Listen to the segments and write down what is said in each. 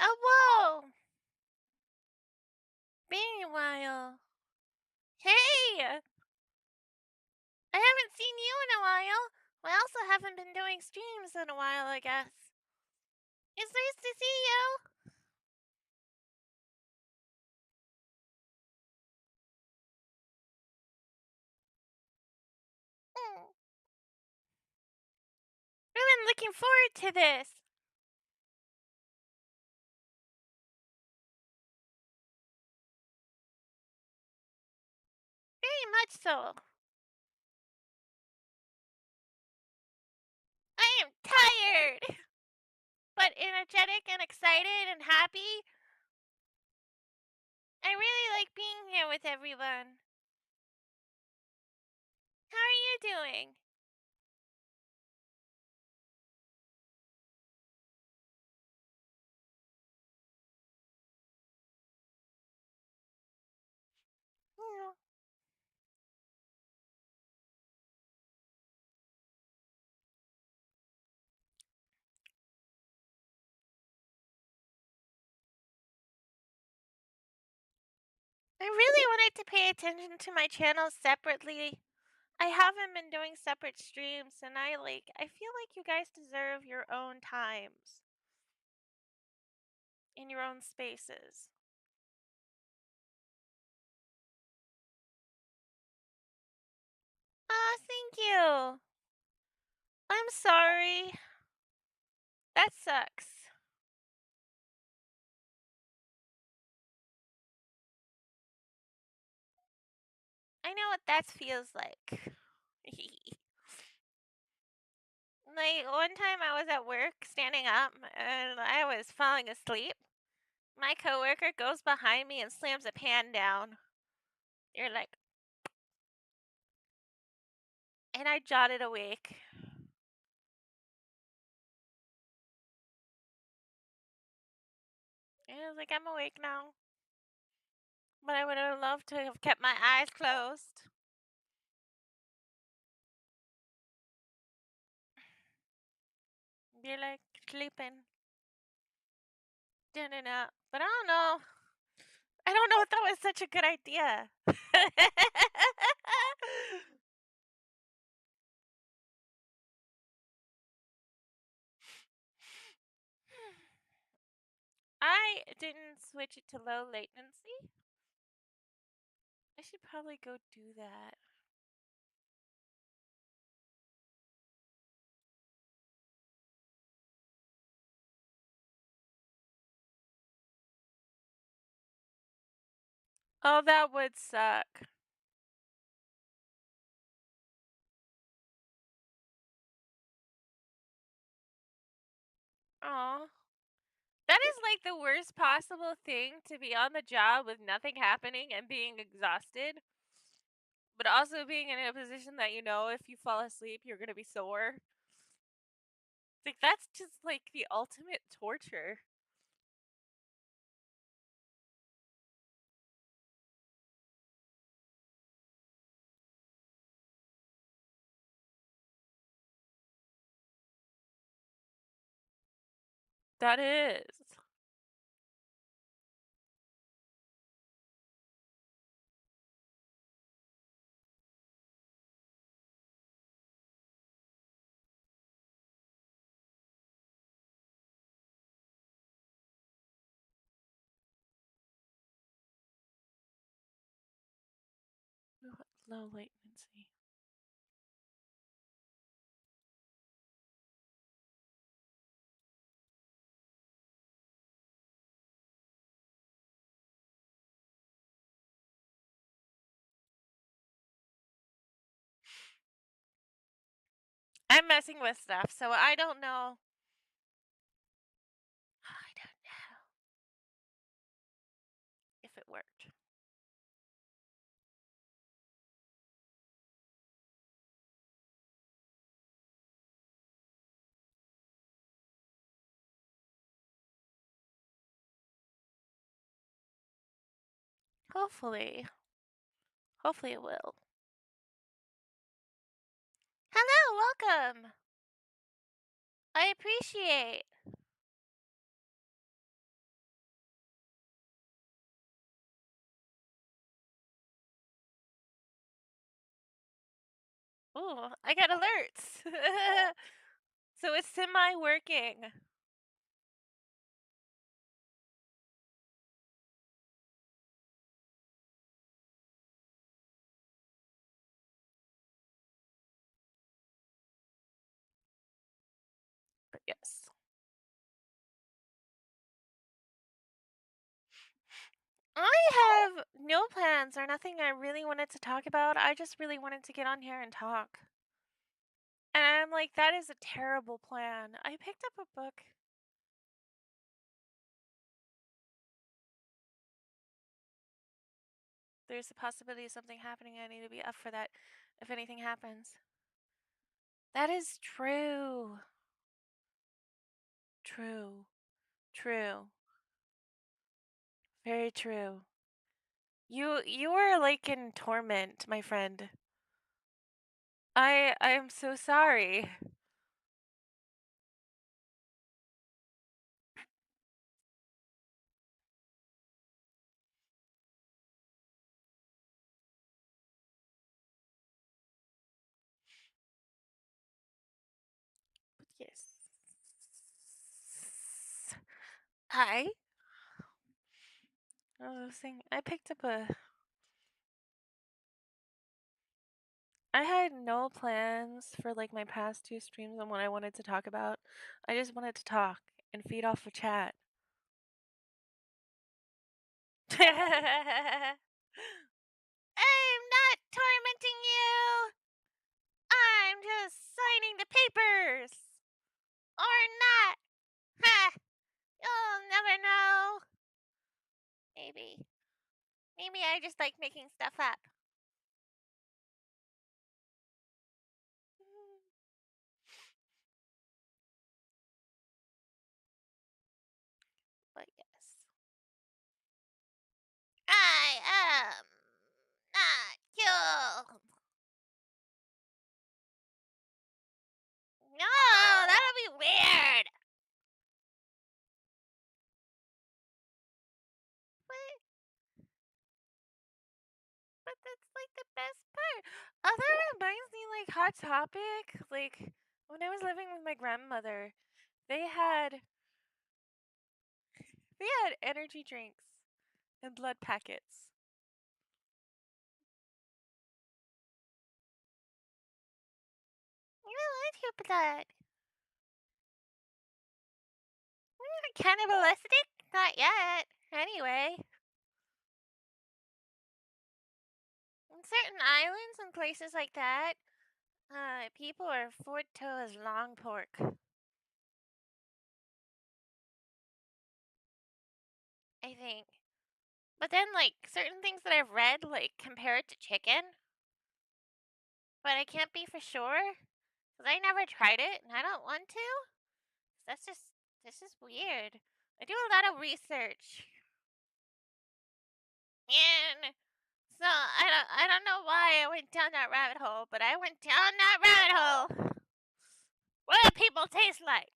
Oh, whoa! Been a while. Hey! I haven't seen you in a while. I also haven't been doing streams in a while, I guess. It's nice to see you. Mm. I've been looking forward to this. Very much so. I am tired, but energetic and excited and happy. I really like being here with everyone. How are you doing? Mm. I really wanted to pay attention to my channel separately. I haven't been doing separate streams, and I feel like you guys deserve your own times in your own spaces. Ah, thank you. I'm sorry. That sucks. I know what that feels like. Like, one time I was at work standing up and I was falling asleep. My coworker goes behind me and slams a pan down. You're like, and I jotted awake. And I was like, I'm awake now. But I would have loved to have kept my eyes closed. Be like sleeping. Da-da-da. But I don't know. I don't know if that was such a good idea. I didn't switch it to low latency. I should probably go do that. Oh, that would suck. Oh. That is like the worst possible thing, to be on the job with nothing happening and being exhausted, but also being in a position that you know if you fall asleep you're gonna be sore. Like, that's just like the ultimate torture. That is. Low latency. I'm messing with stuff, so I don't know. I don't know if it worked. Hopefully. Hopefully it will. Hello, welcome. I appreciate. Ooh, I got alerts. So it's semi-working. But yes. I have no plans or nothing I really wanted to talk about. I just really wanted to get on here and talk. And I'm like, that is a terrible plan. I picked up a book. There's a possibility of something happening. I need to be up for that if anything happens. That is true. True. True. Very true. You are like in torment, my friend. I am so sorry. But yes. Hi. I was saying I picked up a I had no plans for like my past two streams on what I wanted to talk about. I just wanted to talk and feed off of chat. I'm not tormenting you. I'm just signing the papers. Or not. Ha! You'll never know. Maybe. Maybe I just like making stuff up. But yes. I am not you. No, that'll be weird. But, but that's like the best part. Oh, that reminds me, like, Hot Topic. Like, when I was living with my grandmother, they had they had energy drinks and blood packets. You like your blood. We're not cannibalistic? Not yet. Anyway. In certain islands and places like that, people are forked to as long pork. I think. But then, like, certain things that I've read, like, compare it to chicken. But I can't be for sure. Because I never tried it, and I don't want to. That's just, this is weird. I do a lot of research. And so, I don't know why I went down that rabbit hole, but I went down that rabbit hole. What do people taste like?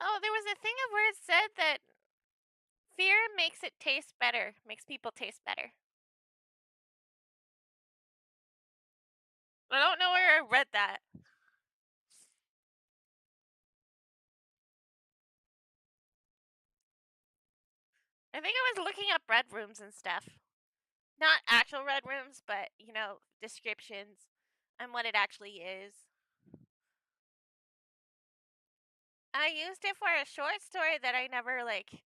Oh, there was a thing of where it said that fear makes it taste better, makes people taste better. I don't know where I read that. I think I was looking up red rooms and stuff. Not actual red rooms, but, you know, descriptions and what it actually is. I used it for a short story that I never, like,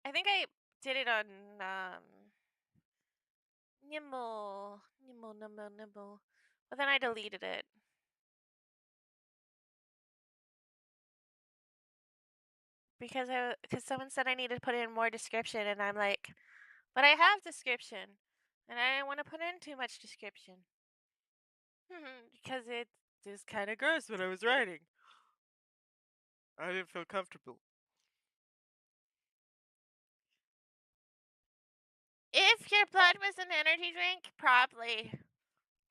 I think I did it on, Nimble. But then I deleted it. Because someone said I needed to put in more description, and I'm like, but I have description, and I didn't want to put in too much description. Because it is kind of gross when I was writing. I didn't feel comfortable. If your blood was an energy drink, probably.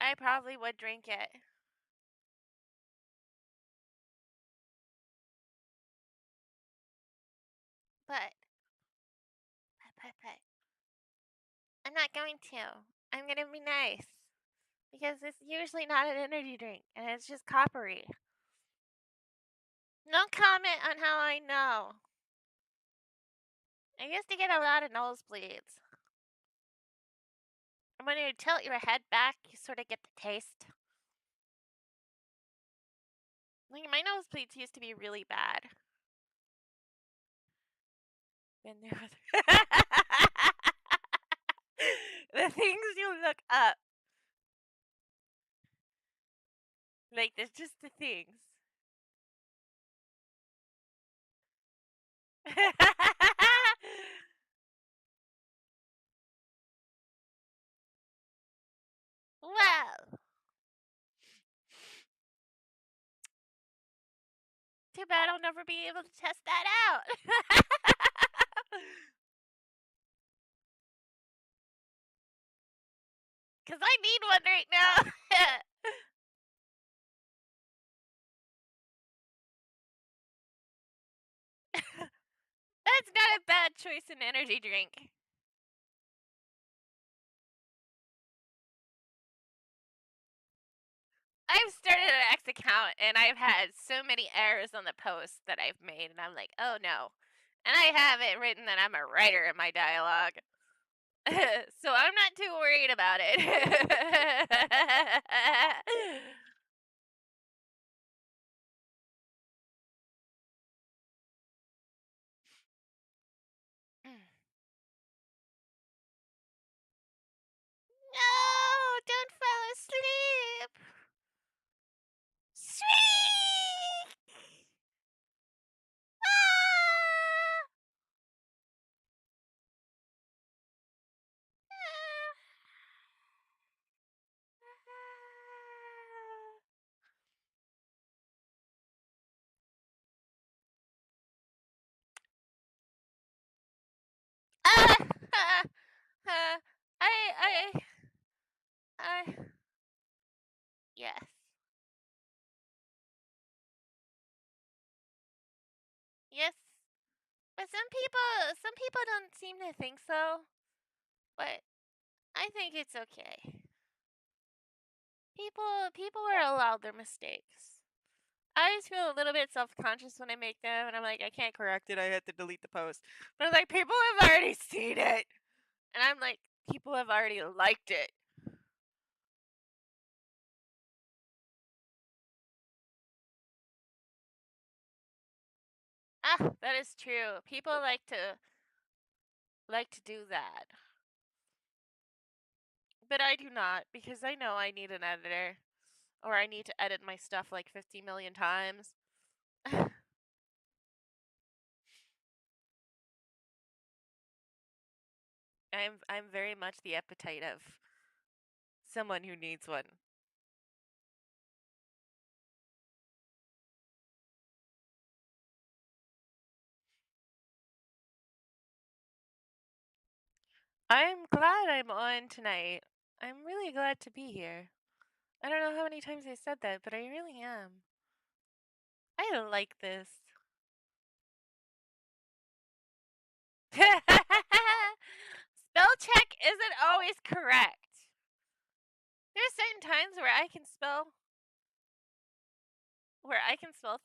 I probably would drink it. But I'm not going to. I'm gonna be nice because it's usually not an energy drink and it's just coppery. No comment on how I know. I used to get a lot of nosebleeds. And when you tilt your head back, you sort of get the taste. Like, my nosebleeds used to be really bad. Been there with the things you look up. Like, there's just the things. Well, too bad I'll never be able to test that out. Because I need one right now. That's not a bad choice in energy drink. I've started an X account and I've had so many errors on the posts that I've made, and I'm like, oh no. And I have it written that I'm a writer in my dialogue. So I'm not too worried about it. No, don't fall asleep. Sweet. Ah! Ah! Ah! Ah! I, yes. Yes. But some people don't seem to think so. But I think it's okay. People are allowed their mistakes. I always feel a little bit self-conscious when I make them, and I'm like, I can't correct it. I have to delete the post. But I'm like, people have already seen it, and I'm like, people have already liked it. Ah, that is true. People like to do that, but I do not because I know I need an editor, or I need to edit my stuff like 50 million times. I'm very much the appetite of someone who needs one. I'm glad I'm on tonight. I'm really glad to be here. I don't know how many times I said that, but I really am. I like this. Spell check isn't always correct. There's certain times where I can spell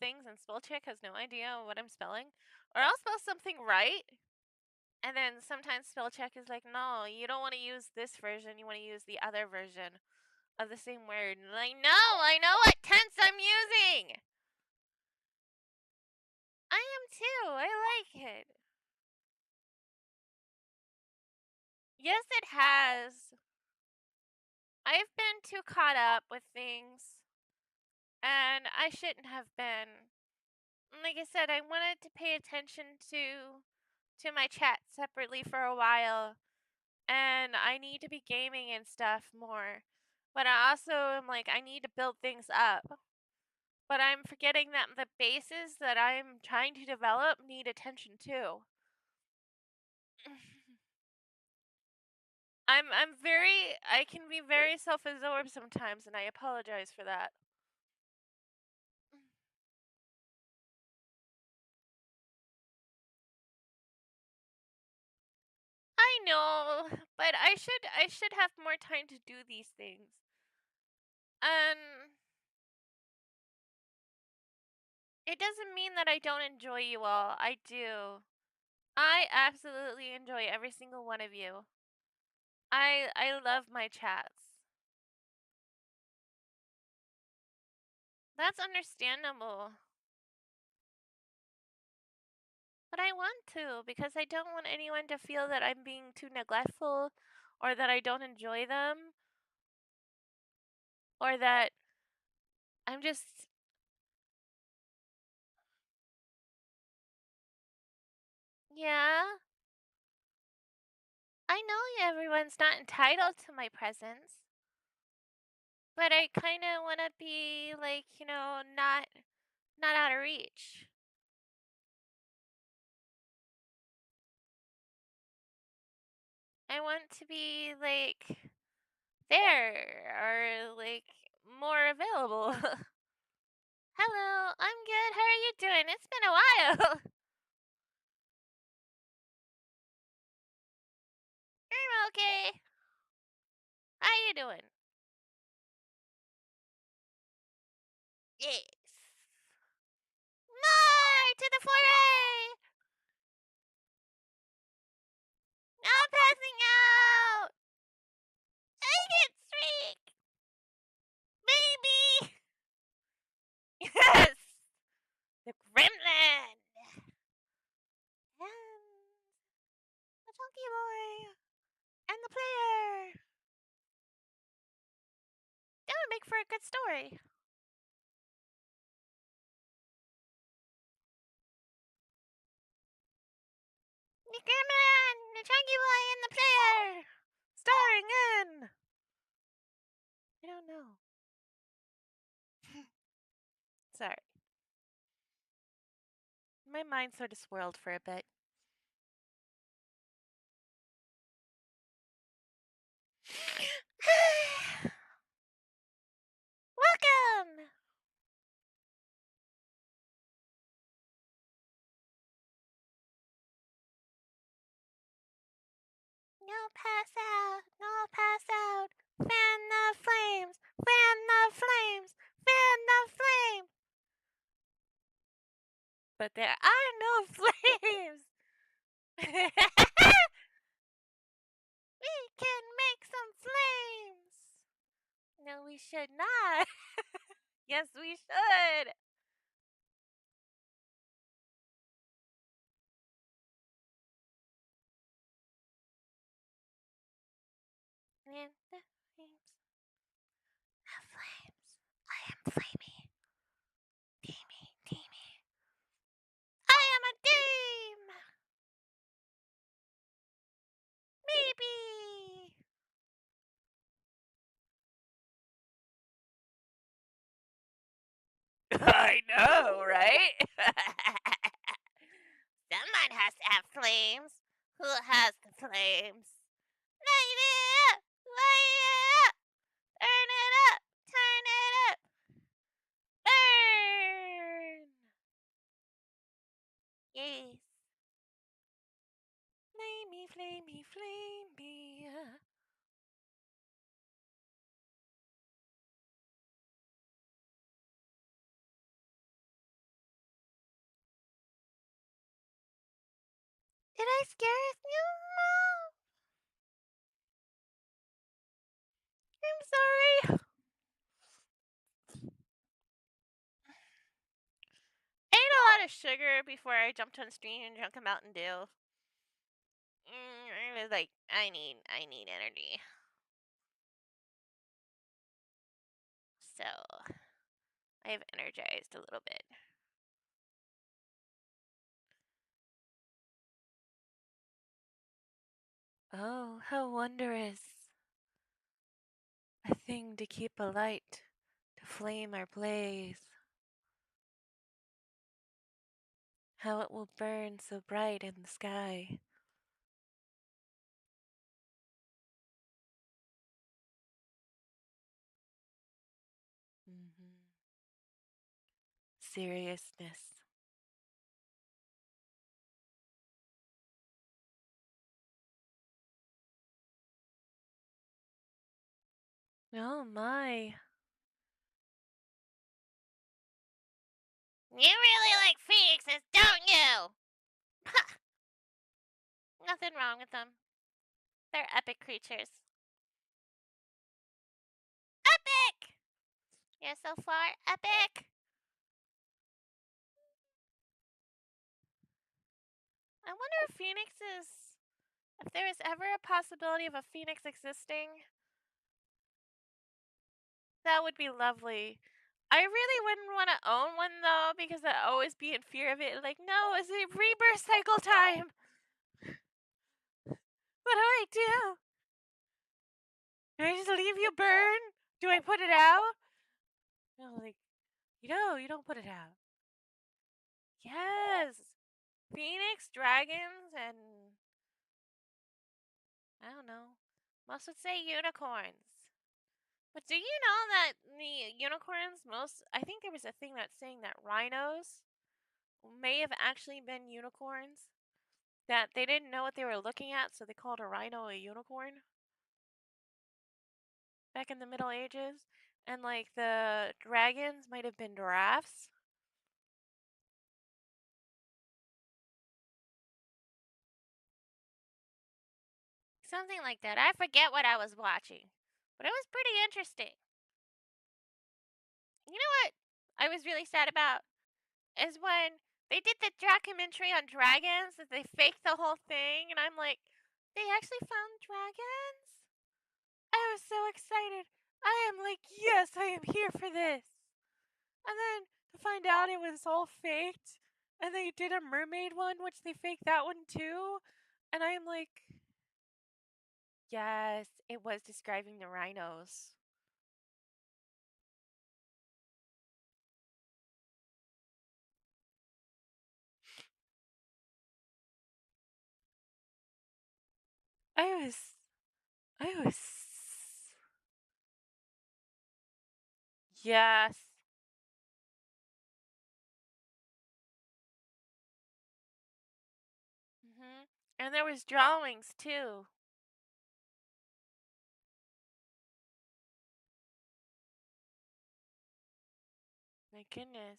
things and spell check has no idea what I'm spelling. Or I'll spell something right, and then sometimes spell check is like, no, you don't want to use this version, you want to use the other version of the same word. And like, no, I know what tense I'm using. I am too. I like it. Yes, it has. I've been too caught up with things, and I shouldn't have been. Like I said, I wanted to pay attention to my chat separately for a while, and I need to be gaming and stuff more. But I also am like, I need to build things up. But I'm forgetting that the bases that I'm trying to develop need attention too. I can be very self-absorbed sometimes, and I apologize for that. I know, but I should have more time to do these things. Um, it doesn't mean that I don't enjoy you all. I do. I absolutely enjoy every single one of you. I love my chats. That's understandable. But I want to because I don't want anyone to feel that I'm being too neglectful or that I don't enjoy them or that I'm just yeah. I know everyone's not entitled to my presence, but I kind of want to be like, not out of reach. I want to be like there or like more available. Hello, I'm good. How are you doing? It's been a while. I'm okay. How you doing? Yes. More to the foray. I'm passing out. I get streak. Baby. Yes. The gremlin. And the chunky boy. And the player. That would make for a good story. The gremlin, the chunky boy, and the player. Starring in. I don't know. Sorry. My mind sort of swirled for a bit. Welcome! No pass out, no pass out. Fan the flames, fan the flames, fan the flame. But there are no flames. We can make some flames. No, we should not. Yes, we should. And the flames, the flames. I am flamey. Teamy, teamy. I am a team. Maybe. I know, right? Someone has to have flames. Who has the flames? Light it up! Light it up! Turn it up! Turn it up! Burn! Yes. Flamey, flamey, flamey. Did I scare you, Mom? I'm sorry. I ate a lot of sugar before I jumped on screen and drank a Mountain Dew. I was like, I need energy. So I have energized a little bit. Oh, how wondrous. A thing to keep alight, to flame our blaze. How it will burn so bright in the sky. Mm-hmm. Seriousness. Oh my. You really like phoenixes, don't you? Nothing wrong with them. They're epic creatures. Epic! You're so far epic. I wonder if there was ever a possibility of a phoenix existing, that would be lovely. I really wouldn't want to own one though, because I'd always be in fear of it. Like, no, is it rebirth cycle time? What do I do? Do I just leave you burn? Do I put it out? No, like, you don't put it out. Yes! Phoenix, dragons, and I don't know. Most would say unicorns. But do you know that the unicorns, I think there was a thing that's saying that rhinos may have actually been unicorns. That they didn't know what they were looking at, so they called a rhino a unicorn. Back in the Middle Ages. And like the dragons might have been giraffes. Something like that. I forget what I was watching. But it was pretty interesting. You know what I was really sad about? Is when they did the documentary on dragons, that they faked the whole thing, and I'm like, they actually found dragons? I was so excited. I am like, yes, I am here for this. And then to find out it was all faked, and they did a mermaid one, which they faked that one too. And I am like, yes, it was describing the rhinos. I was, I was, yes. And there was drawings too. My goodness.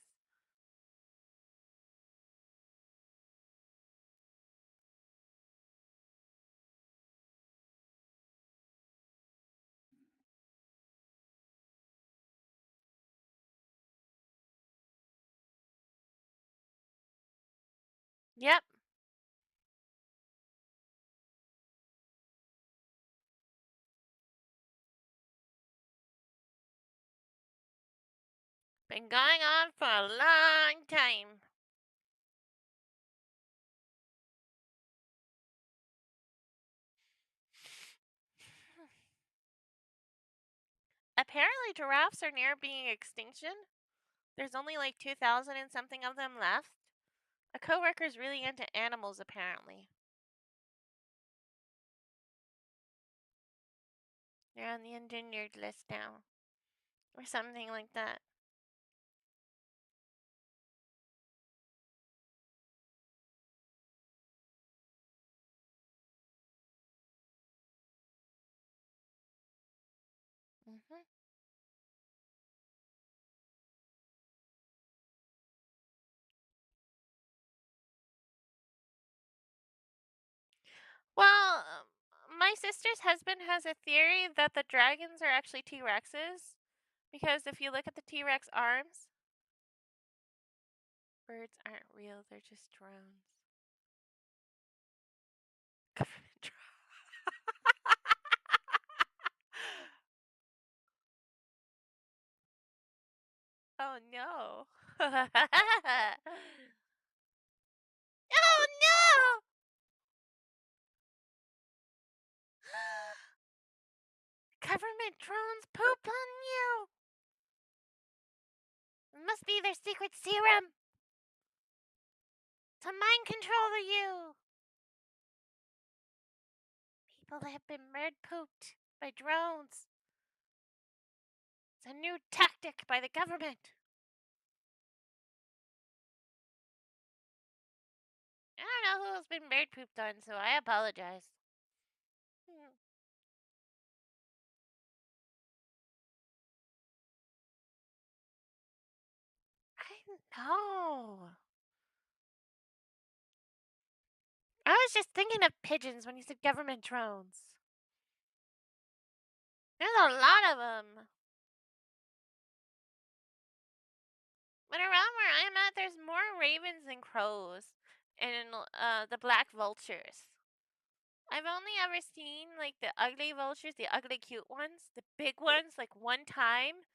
Yep. Been going on for a long time. Apparently, giraffes are near being extinction. There's only like 2,000 and something of them left. A coworker's really into animals, apparently. They're on the endangered list now. Or something like that. hmm Well, my sister's husband has a theory that the dragons are actually T Rexes. Because if you look at the T Rex arms, birds aren't real, they're just drones. Government Oh no. Oh no! Government drones poop on you! It must be their secret serum to mind control you! People that have been bird pooped by drones. It's a new tactic by the government. I don't know who's been bird pooped on, so I apologize. Oh. I was just thinking of pigeons when you said government drones. There's a lot of them. But around where I'm at, there's more ravens than crows. And the black vultures. I've only ever seen like the ugly vultures, the ugly cute ones, the big ones, like one time.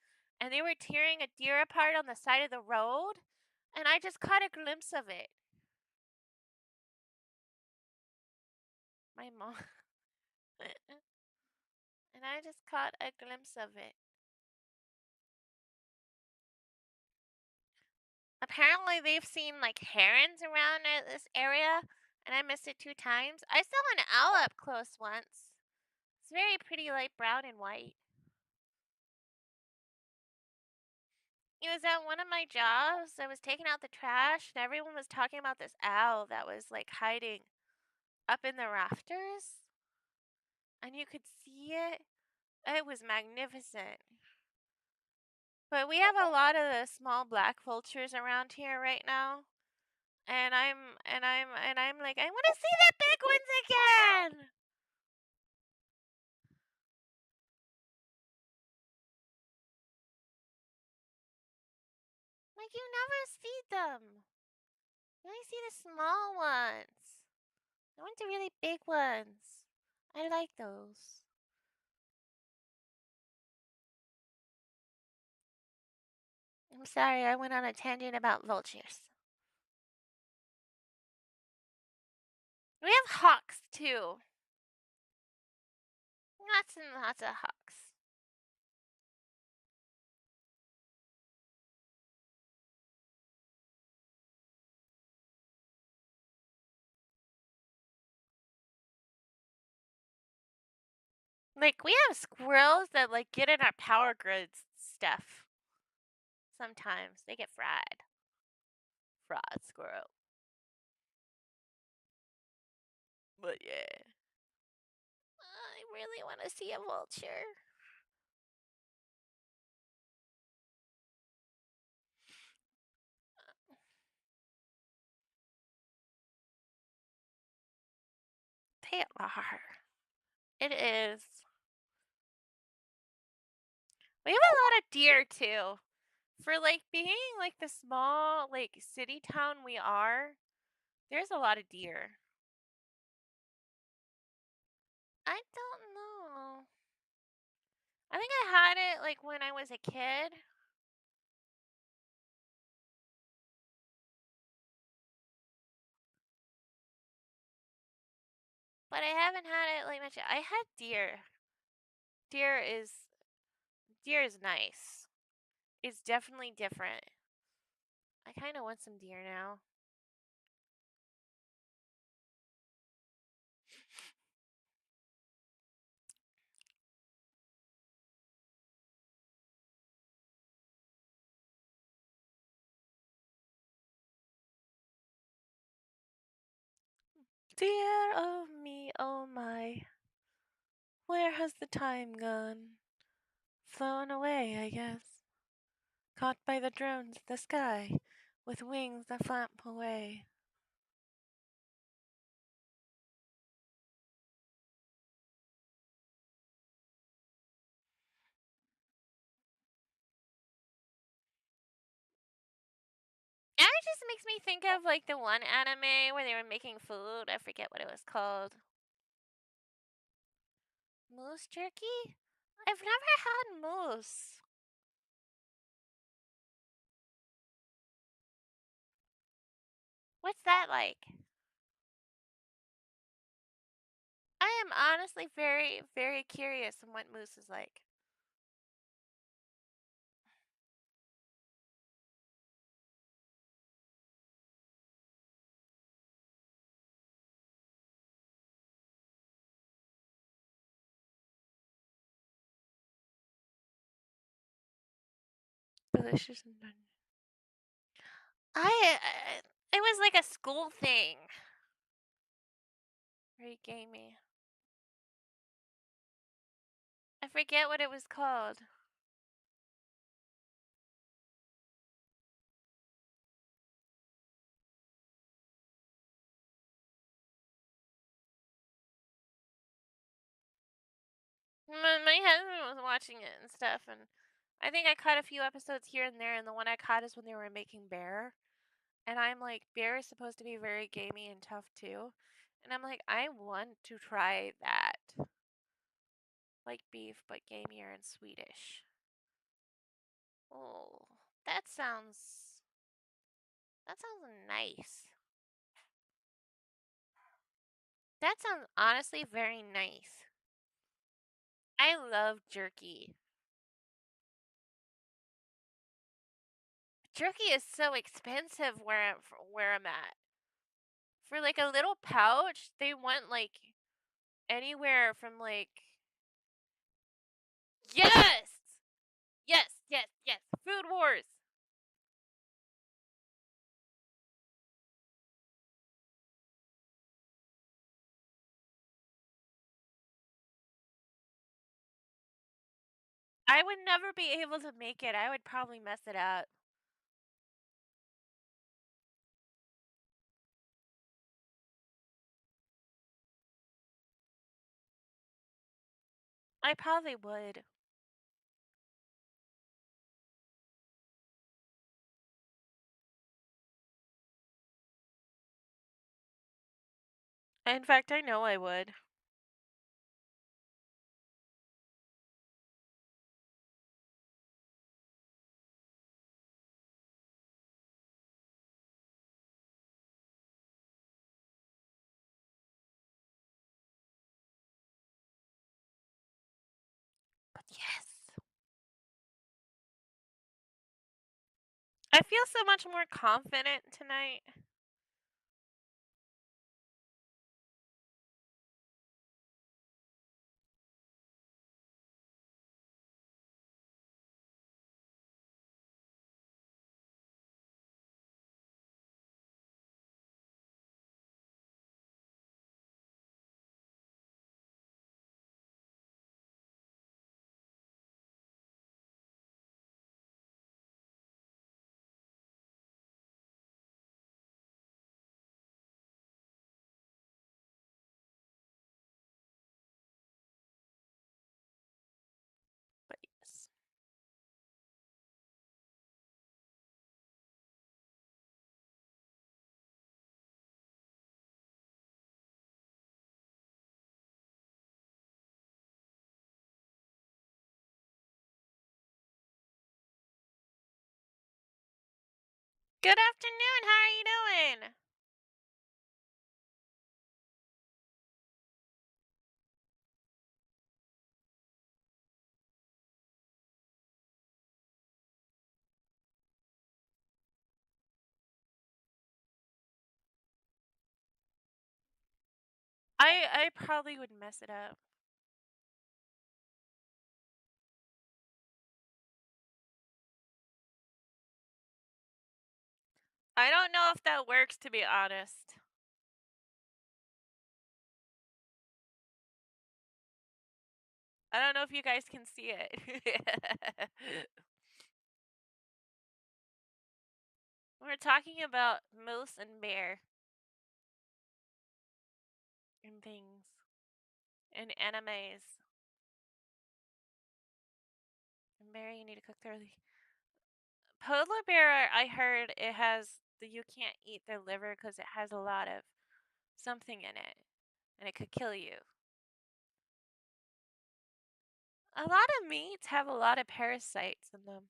And they were tearing a deer apart on the side of the road. And I just caught a glimpse of it. My mom. And I just caught a glimpse of it. Apparently, they've seen like herons around this area, and I missed it 2 times. I saw an owl up close once. It's very pretty, light brown and white. It was at one of my jobs. I was taking out the trash, and everyone was talking about this owl that was like hiding up in the rafters, and you could see it. It was magnificent. But we have a lot of the small black vultures around here right now. And I'm like, I want to see the big ones again. Like you never see them. You only see the small ones. I want the really big ones. I like those. I'm sorry, I went on a tangent about vultures. We have hawks too. Lots and lots of hawks. Like we have squirrels that like get in our power grids stuff. Sometimes they get fried. Fried squirrel. But yeah. I really want to see a vulture. They are. It is. We have a lot of deer too. For like being like the small like city town we are, there's a lot of deer. I don't know. I think I had it like when I was a kid. But I haven't had it like much. I had deer. Deer is deer is nice. It's definitely different. I kind of want some deer now. Dear oh me, oh my. Where has the time gone? Flown away, I guess. Caught by the drones, the sky, with wings that flap away. And it just makes me think of like the one anime where they were making food. I forget what it was called. Moose jerky? I've never had moose. What's that like? I am honestly very, very curious on what moose is like. Delicious and done. It was like a school thing. Very gamey. I forget what it was called. My husband was watching it and stuff, and I think I caught a few episodes here and there, and the one I caught is when they were making Bear. And I'm like, Bear is supposed to be very gamey and tough too. And I'm like, I want to try that. Like beef, but gamier and Swedish. Oh, that sounds that sounds nice. That sounds honestly very nice. I love jerky. Jerky is so expensive where I'm at. For like a little pouch, they want like anywhere from like yes, yes. Food Wars. I would never be able to make it. I would probably mess it up. I probably would. In fact, I know I would. But yes. I feel so much more confident tonight. But yes. Good afternoon. How are you doing? I probably would mess it up. I don't know if that works, to be honest. I don't know if you guys can see it. We're talking about moose and bear and things and animes. And bear, you need to cook thoroughly. Polar bear, I heard it has you can't eat their liver because it has a lot of something in it, and it could kill you. A lot of meats have a lot of parasites in them.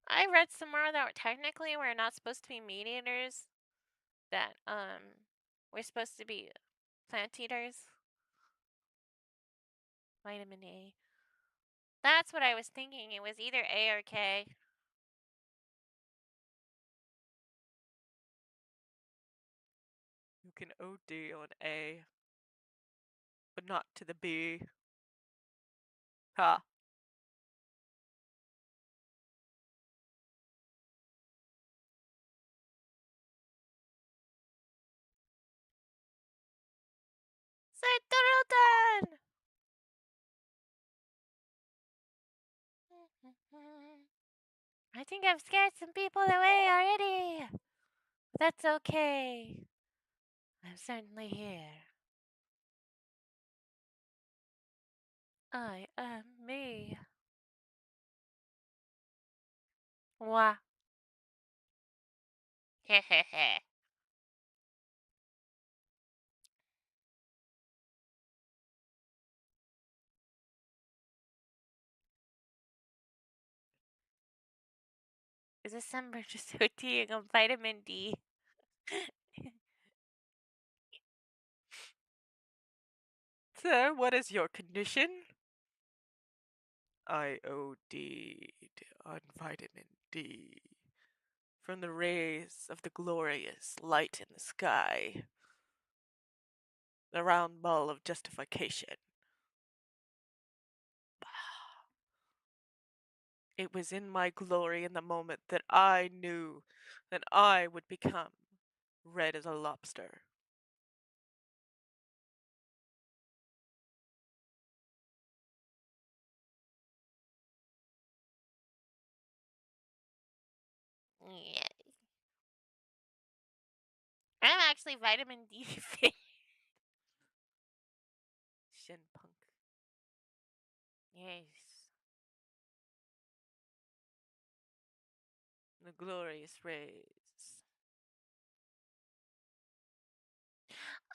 I read somewhere that technically we're not supposed to be meat eaters. That we're supposed to be plant eaters. Vitamin A. That's what I was thinking. It was either A or K. You can OD on A, but not to the B. Ha. Set I think I've scared some people away already. That's okay. I'm certainly here. I am me. Wah. Hehehe. Is this summer just OTing on vitamin D? Sir, what is your condition? I OD'd on vitamin D from the rays of the glorious light in the sky, the round ball of justification. It was in my glory in the moment that I knew that I would become red as a lobster. Yeah. I'm actually vitamin D deficient. Shin punk. Yes. The glorious rays.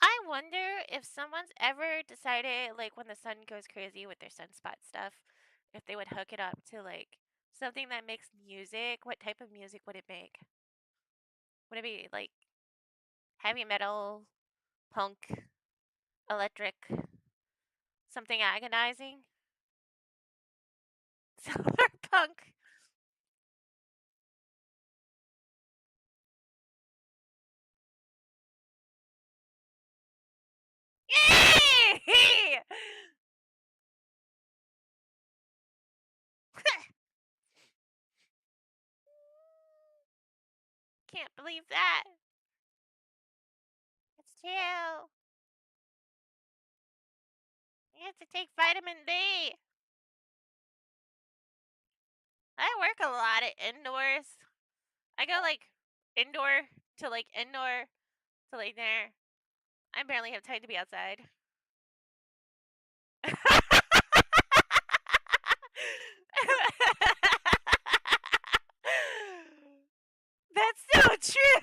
I wonder if someone's ever decided, like, when the sun goes crazy with their sunspot stuff, if they would hook it up to, like, something that makes music. What type of music would it make? Would it be, like, heavy metal, punk, electric, something agonizing? Solar punk? Yay! Can't believe that. It's true. You have to take vitamin D. I work a lot at indoors. I go like indoor to like indoor to like there. I barely have time to be outside. That's so true.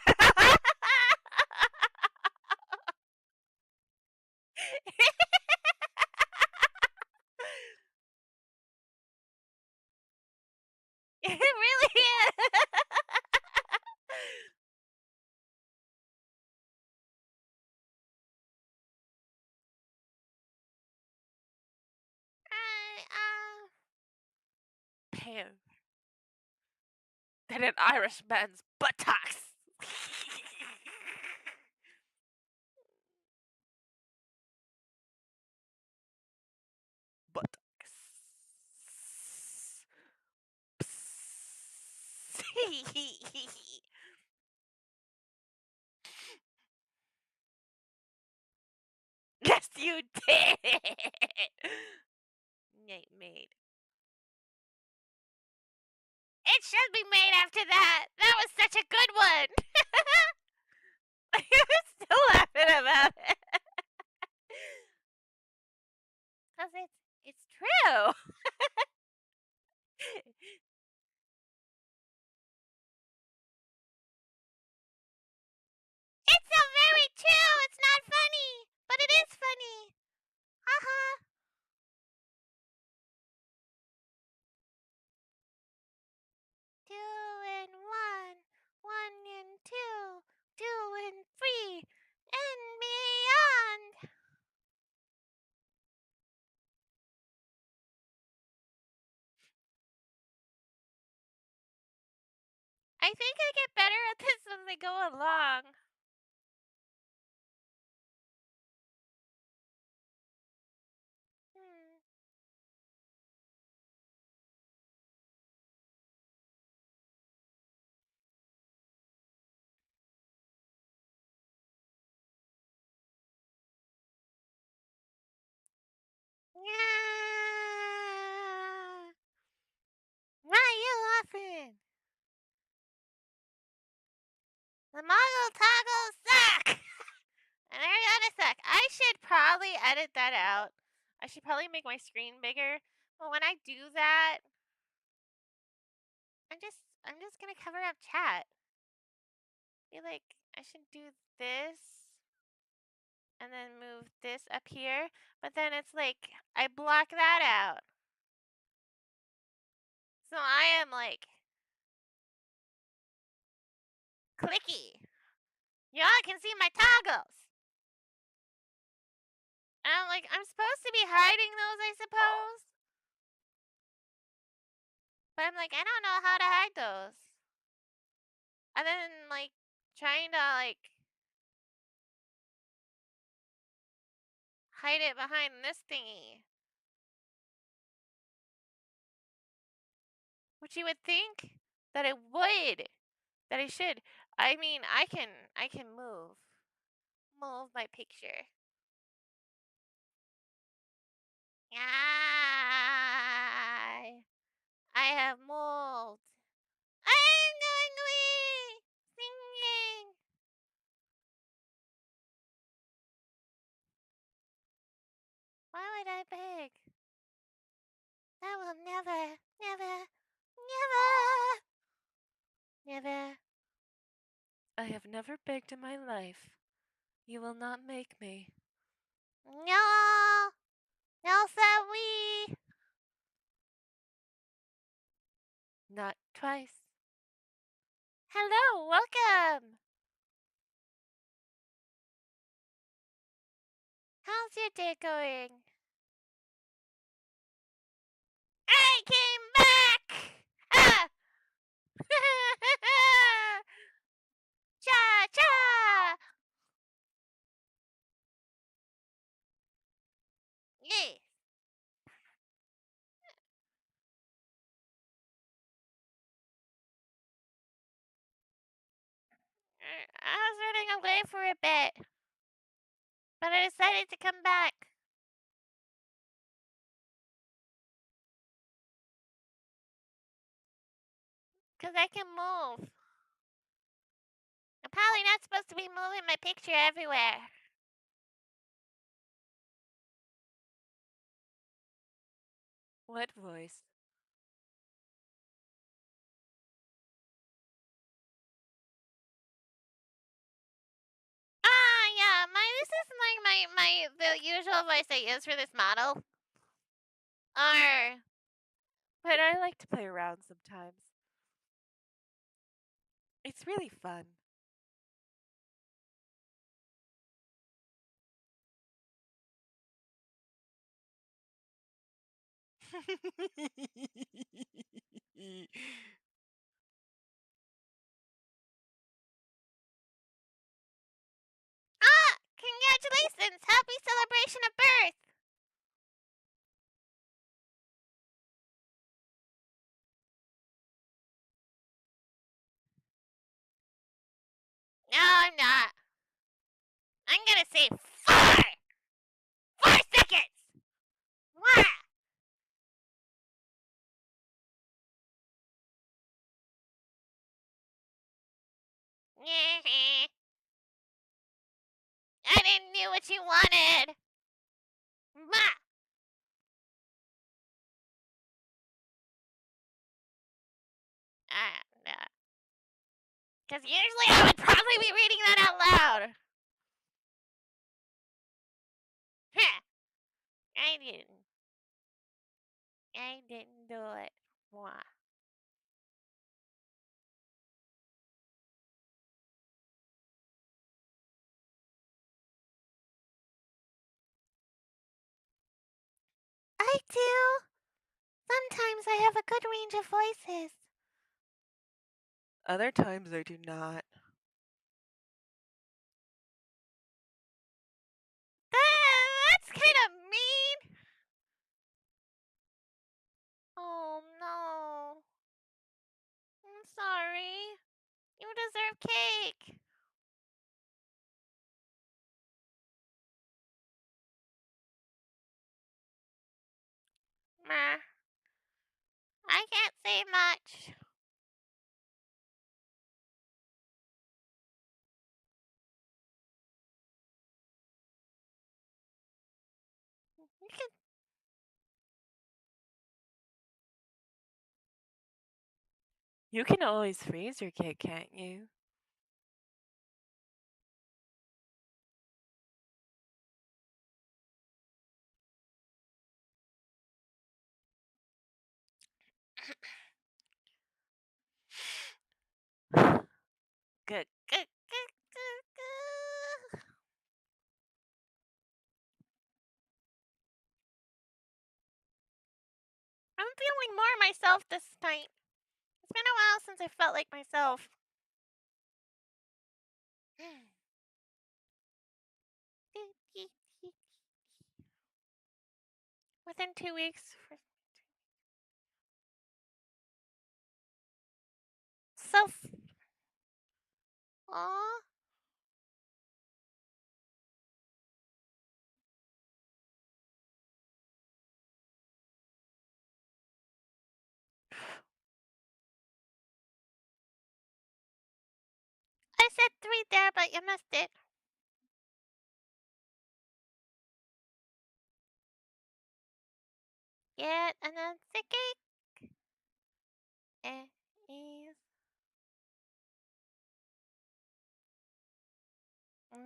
It really is. I pale than an Irishman's buttocks. Buttocks. Yes, you did. Nate made. It should be made after that. That was such a good one. I'm still laughing about it. Cause it's true. It's so very true. It's not funny, but it is funny. Haha. Two and one, one and two, two and three, and beyond. I think I get better at this as I go along. Hmm. Yeah. Why are you laughing? The Mongol toggles suck! And they're gonna suck. I should probably edit that out. I should probably make my screen bigger. But when I do that, I'm just gonna cover up chat. Be like, I should do this and then move this up here. But then it's like I block that out. So I am like clicky. Y'all can see my toggles. And I'm like, I'm supposed to be hiding those, I suppose. But I'm like, I don't know how to hide those. And then like trying to like hide it behind this thingy. Which you would think that it would. That it should. I mean, I can move. Move my picture. I have moved. I am going away! Singing! Why would I beg? I will never, never, never, never. I have never begged in my life. You will not make me. No! No, sir, Not twice. Hello, welcome! How's your day going? I came back! Ah! Cha cha! Yes. I was running away for a bit, but I decided to come back. Because I can move. I'm probably not supposed to be moving my picture everywhere. What voice? Ah, yeah, this is like the usual voice I use for this model. But I like to play around sometimes. It's really fun. Ah! Congratulations! Happy celebration of birth! No, I'm not. I'm gonna say 4! 4 seconds! Wah! I didn't do what you wanted! Bah! No. Because usually I would probably be reading that out loud. I didn't. I didn't do it. Why? I do. Sometimes I have a good range of voices. Other times I do not. That's kind of mean. Oh no. I'm sorry. You deserve cake. Meh. I can't say much. You can always freeze your kit, can't you? Good, good, good, good, good. I'm feeling more myself this night. It's been a while since I felt like myself. Within 2 weeks. So. Aww. I said 3 there, but you missed it. Get another cake. It is.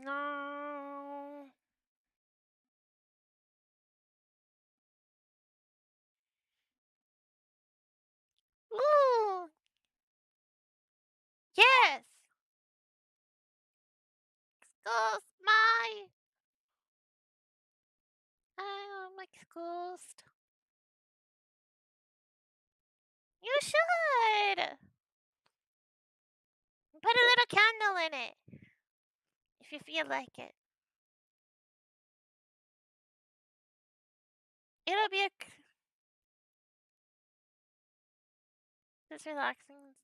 No. Ooh. Yes. Excuse my. I'm excused. You should. Put a little candle in it. If you feel like it. It'll be a. It's relaxing.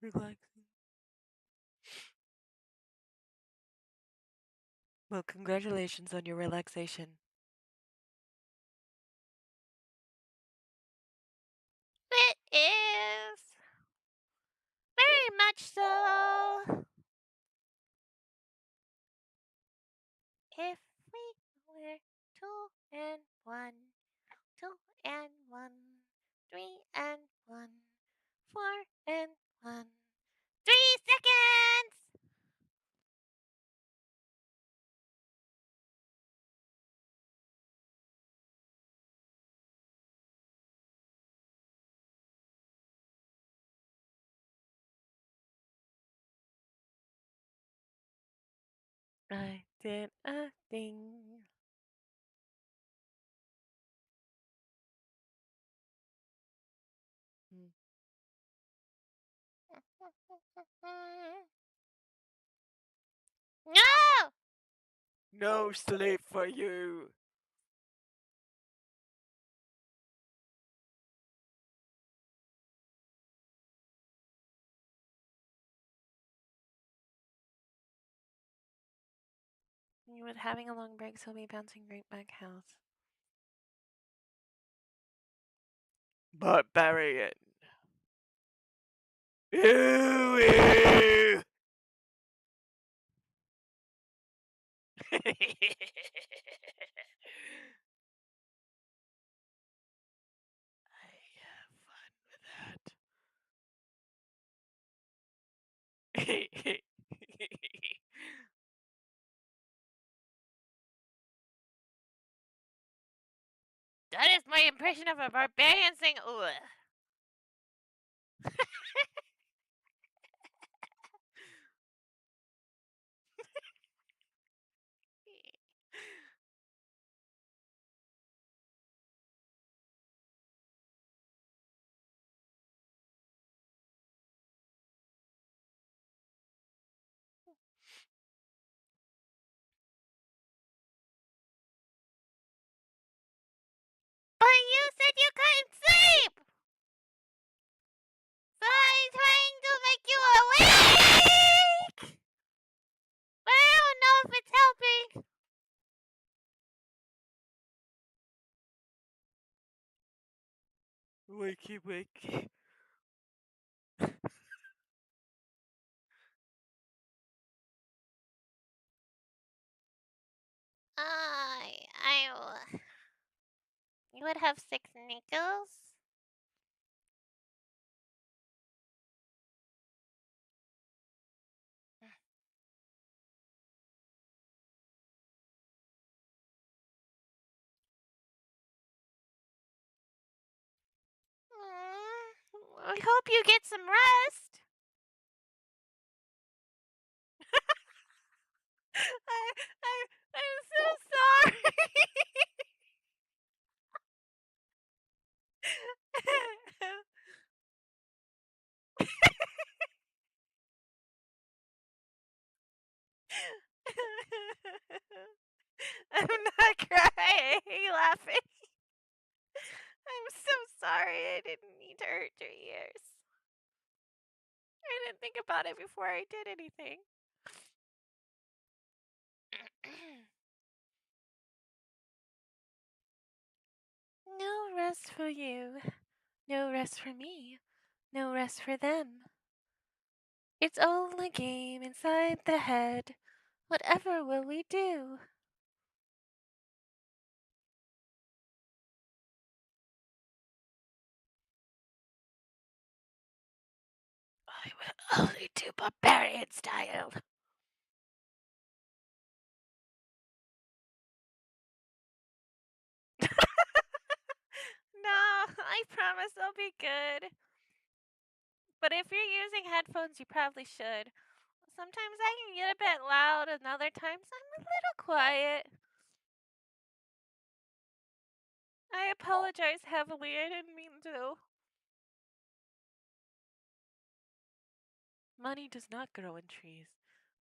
Relaxing. Well, congratulations on your relaxation. It is. Very much so. If we were 2 and 1, 2 and 1, 3 and 1, 4 and 1, 3 seconds. I did a thing. No! No sleep for you. With having a long break, so he'll be bouncing right back house. Barbarian. Ew, ew. I have fun with that. That is my impression of a barbarian saying, ugh. But you said you couldn't sleep! So I'm trying to make you awake! But I don't know if it's helping. Wakey, wakey. I. You would have 6 nickels? I hope you get some rest. I, I'm so sorry. I'm not crying, laughing. I'm so sorry. I didn't mean to hurt your ears. I didn't think about it before I did anything. No rest for you. No rest for me. No rest for them. It's all a game inside the head. Whatever will we do? I will only do barbarian style. No, I promise I'll be good. But if you're using headphones, you probably should. Sometimes I can get a bit loud, and other times I'm a little quiet. I apologize heavily. I didn't mean to. Money does not grow in trees.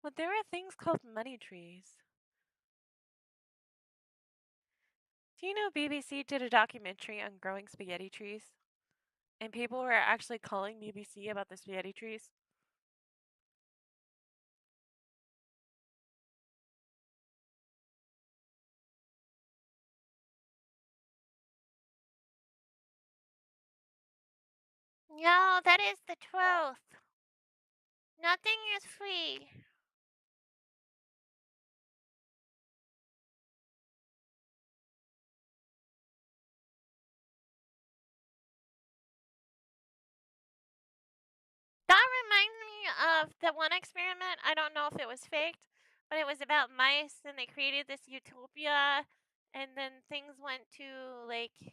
But there are things called money trees. Do you know BBC did a documentary on growing spaghetti trees? And people were actually calling BBC about the spaghetti trees? No, that is the truth. Nothing is free. That reminds me of the one experiment. I don't know if it was faked, but it was about mice, and they created this utopia, and then things went to like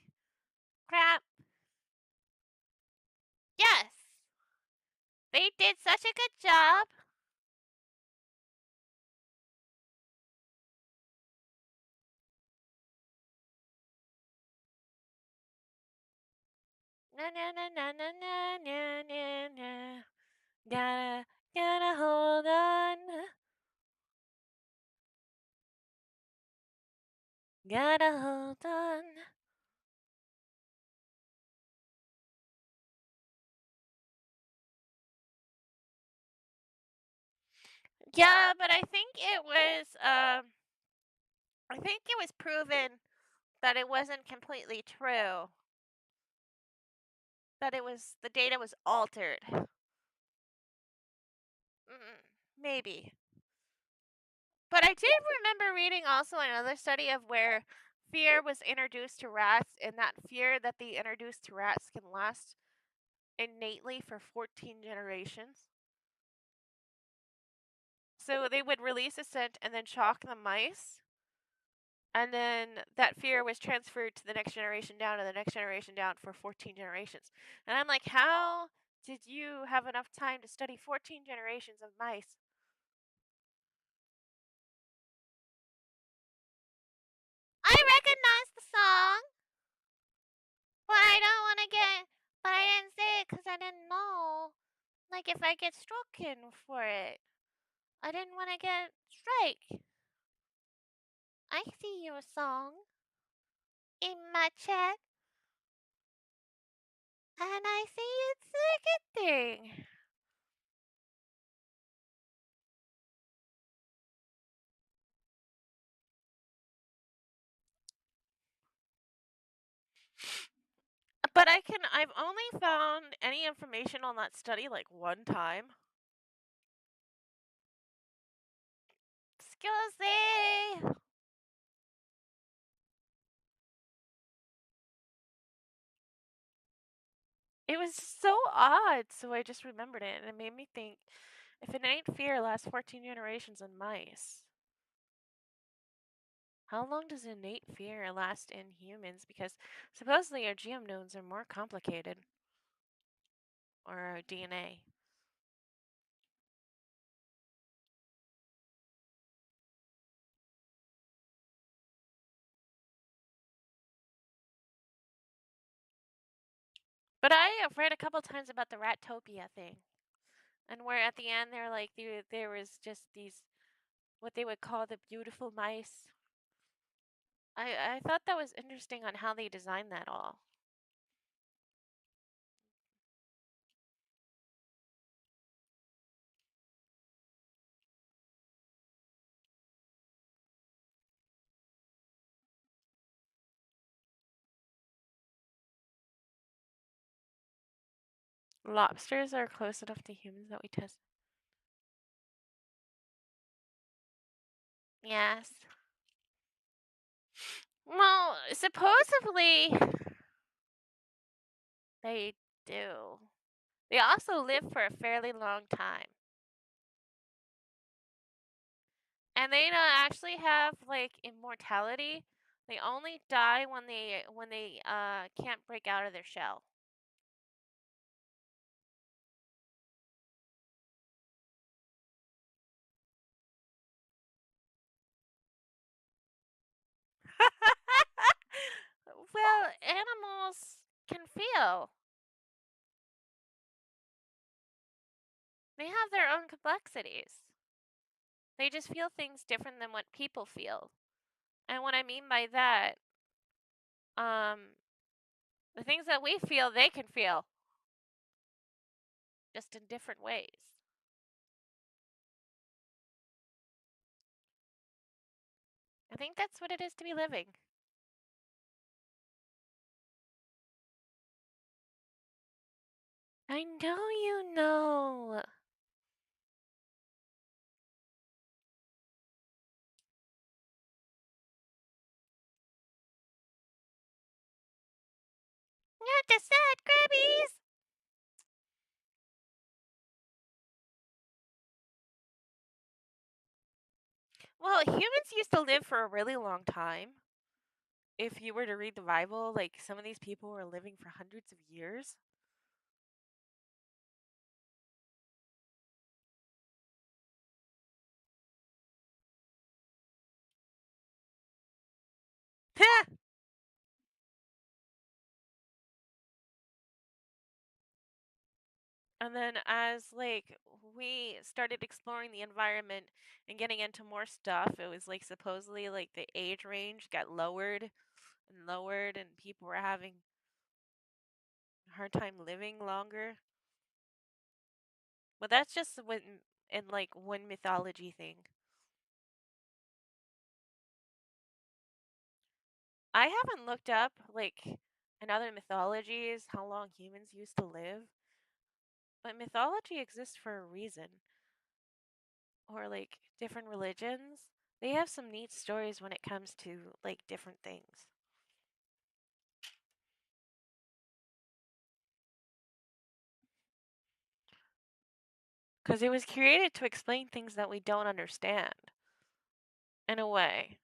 crap. Yes, they did such a good job. Na na na na na na na na na. Gotta hold on. Gotta hold on. Yeah, but I think it was proven that it wasn't completely true. That it was the data was altered. Maybe. But I did remember reading also another study of where fear was introduced to rats, and that fear that they introduced to rats can last innately for 14 generations. So they would release a scent and then shock the mice, and then that fear was transferred to the next generation down and the next generation down for 14 generations. And I'm like, how did you have enough time to study 14 generations of mice? I recognize the song, but I don't want to get. But I didn't say it because I didn't know. Like, if I get stricken for it, I didn't want to get strike. I see your song in my chat, and I see it's a good thing. But I've only found any information on that study like one time. Excuse me. was so odd, so I just remembered it, and it made me think, if innate fear lasts 14 generations in mice, how long does innate fear last in humans? Because supposedly our genome nodes are more complicated, or our DNA. But I have read a couple times about the Ratopia thing, and where at the end they're like, there was just these, what they would call the beautiful mice. I thought that was interesting on how they designed that all. Lobsters are close enough to humans that we test. Yes. Well, supposedly they do. They also live for a fairly long time. And they don't actually have like immortality. They only die when they can't break out of their shell. Well, animals can feel. They have their own complexities. They just feel things different than what people feel. And what I mean by that, um, the things that we feel, they can feel, just in different ways. I think that's what it is to be living. I know you know. Not the sad grubbies. Well, humans used to live for a really long time. If you were to read the Bible, like some of these people were living for hundreds of years. And then as like we started exploring the environment and getting into more stuff, it was like supposedly like the age range got lowered and lowered and people were having a hard time living longer. But that's just when in like one mythology thing. I haven't looked up like in other mythologies how long humans used to live, but mythology exists for a reason. Or like different religions, they have some neat stories when it comes to like different things. Because it was created to explain things that we don't understand in a way,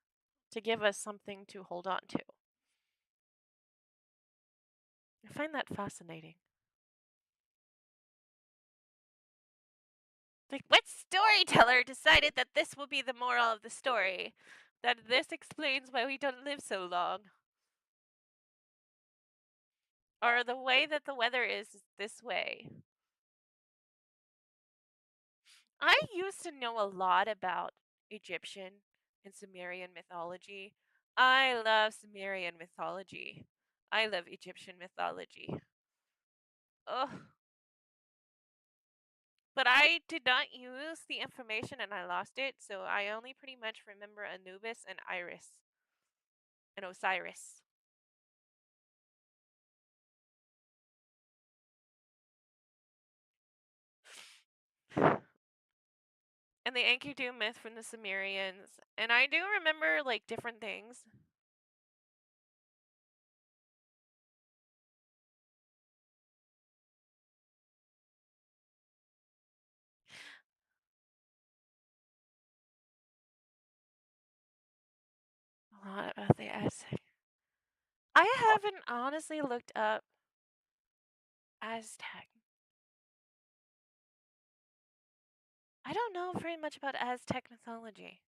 to give us something to hold on to. I find that fascinating. Like, what storyteller decided that this will be the moral of the story? That this explains why we don't live so long? Or the way that the weather is this way? I used to know a lot about Egyptian and Sumerian mythology. I love Sumerian mythology. I love Egyptian mythology. Ugh. But I did not use the information and I lost it, so I only pretty much remember Anubis and Iris and Osiris. And the Enkidu myth from the Sumerians. And I do remember like different things. a lot about the Aztec. I haven't honestly looked up Aztec. I don't know very much about Aztec mythology.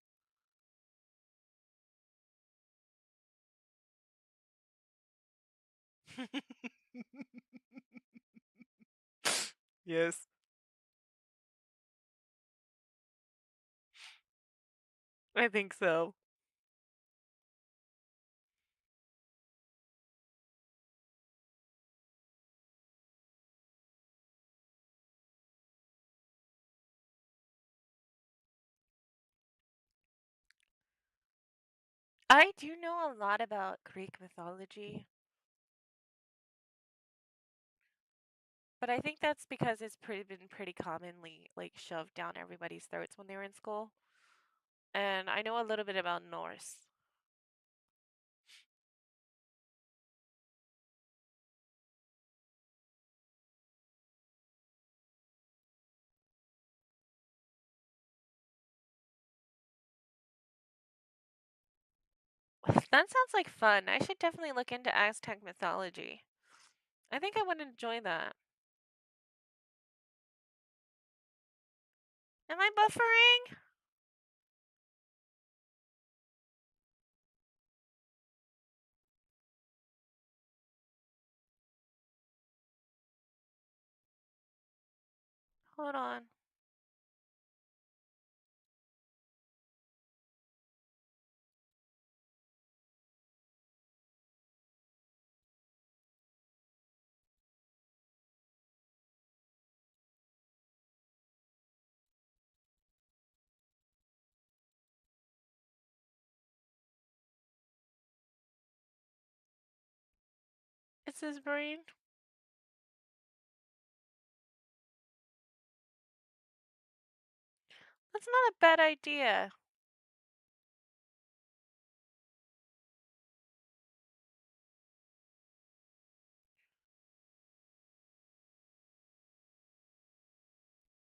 Yes. I think so. I do know a lot about Greek mythology, but I think that's because it's been pretty commonly like shoved down everybody's throats when they were in school. And I know a little bit about Norse. That sounds like fun. I should definitely look into Aztec mythology. I think I would enjoy that. Am I buffering? Hold on. It's his brain. That's not a bad idea.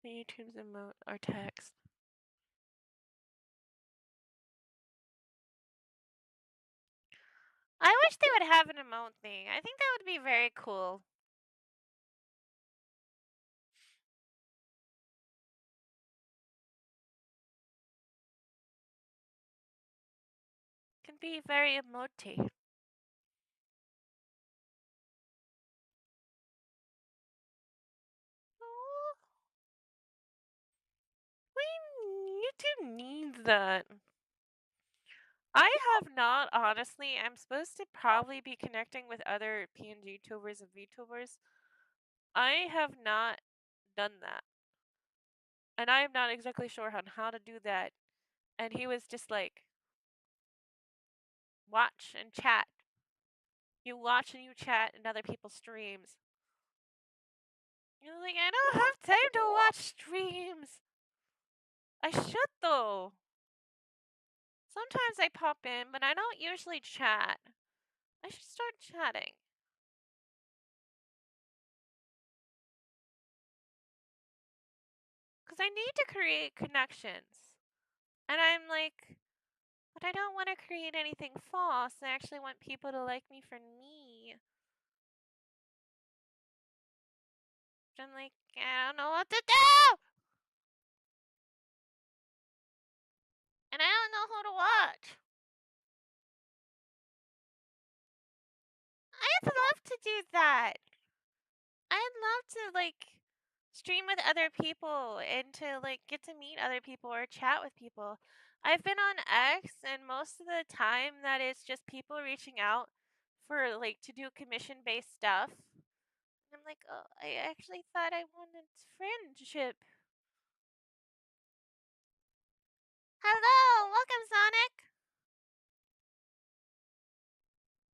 The YouTube's emote or text. I wish they would have an emote thing. I think that would be very cool. Can be very emoty. Oh, YouTube needs that. I have not, honestly. I'm supposed to probably be connecting with other PNG tubers and VTubers. I have not done that. And I am not exactly sure on how to do that. And he was just like, watch and chat. You watch and you chat in other people's streams. You're like, I don't have time to watch streams. I should though. Sometimes I pop in, but I don't usually chat. I should start chatting. Because I need to create connections. And I'm like, but I don't want to create anything false. I actually want people to like me for me. I'm like, I don't know what to do! And I don't know who to watch. I'd love to do that. I'd love to, like, stream with other people and to, like, get to meet other people or chat with people. I've been on X, and most of the time that is just people reaching out for, like, to do commission-based stuff. I'm like, oh, I actually thought I wanted friendship. Hello, welcome, Sonic.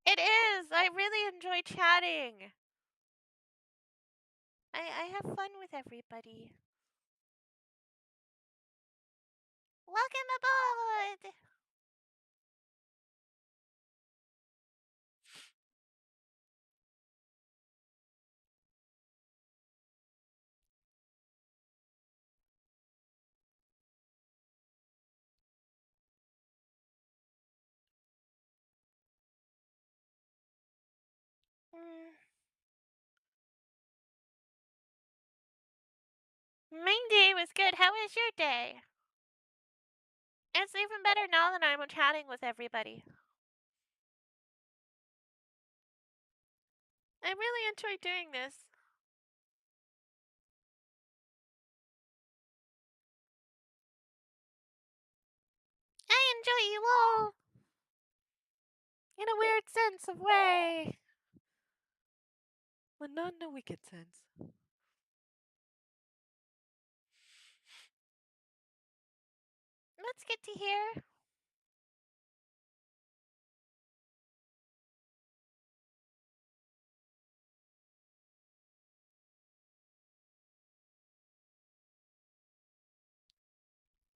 It is. I really enjoy chatting. I have fun with everybody. Welcome aboard. My day was good. How was your day? It's even better now that I'm chatting with everybody. I really enjoy doing this. I enjoy you all in a weird sense of way. Well, not in a wicked sense. That's good to hear.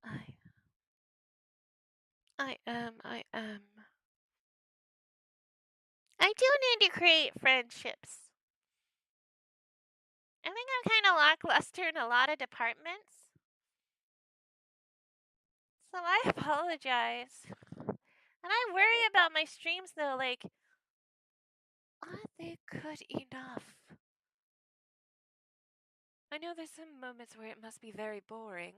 I I am. I do need to create friendships. I think I'm kind of lackluster in a lot of departments. So I apologize. And I worry about my streams though, like, are they good enough? I know there's some moments where it must be very boring.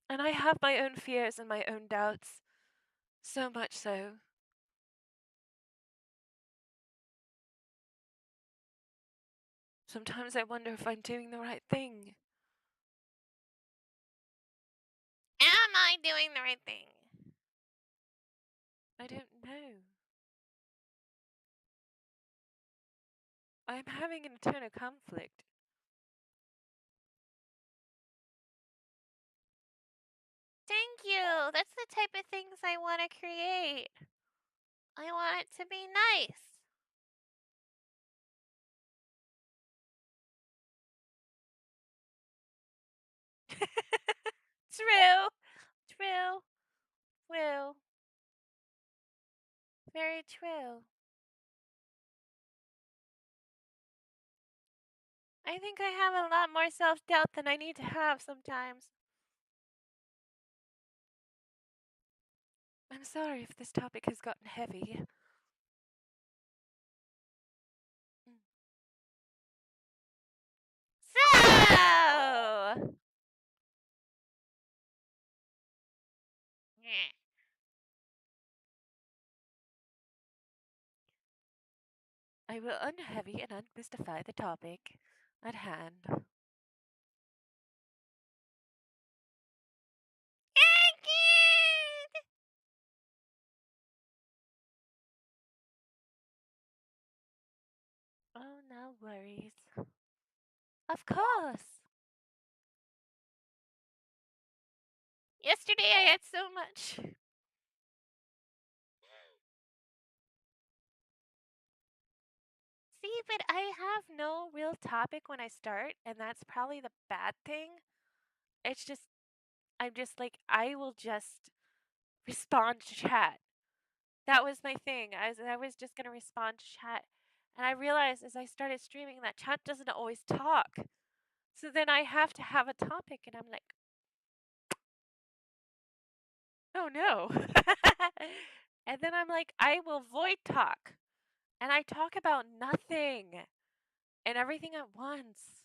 And I have my own fears and my own doubts. So much so. Sometimes I wonder if I'm doing the right thing. Am I doing the right thing? I don't know. I'm having an internal conflict. Thank you. That's the type of things I want to create. I want it to be nice. True. True. True. Very true. I think I have a lot more self doubt than I need to have sometimes. I'm sorry if this topic has gotten heavy. So, I will unheavy and unmystify the topic at hand. Oh, no worries. Of course. Yesterday I had so much. See, but I have no real topic when I start, and that's probably the bad thing. It's just, I'm just like, I will just respond to chat. That was my thing. I was just gonna respond to chat. And I realized as I started streaming that chat doesn't always talk. So then I have to have a topic, and I'm like, oh no. And then I'm like, I will void talk. And I talk about nothing and everything at once.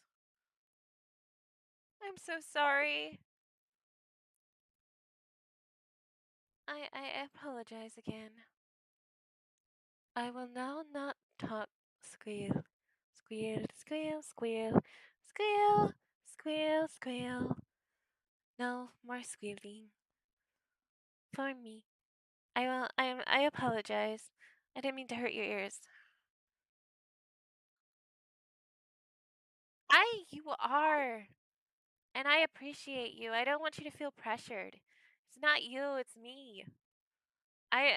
I'm so sorry. I apologize again. I will now not talk squeal. Squeal, squeal, squeal, squeal, squeal, squeal. No more squealing. For me. I apologize. I didn't mean to hurt your ears. You are. And I appreciate you. I don't want you to feel pressured. It's not you, it's me. I'm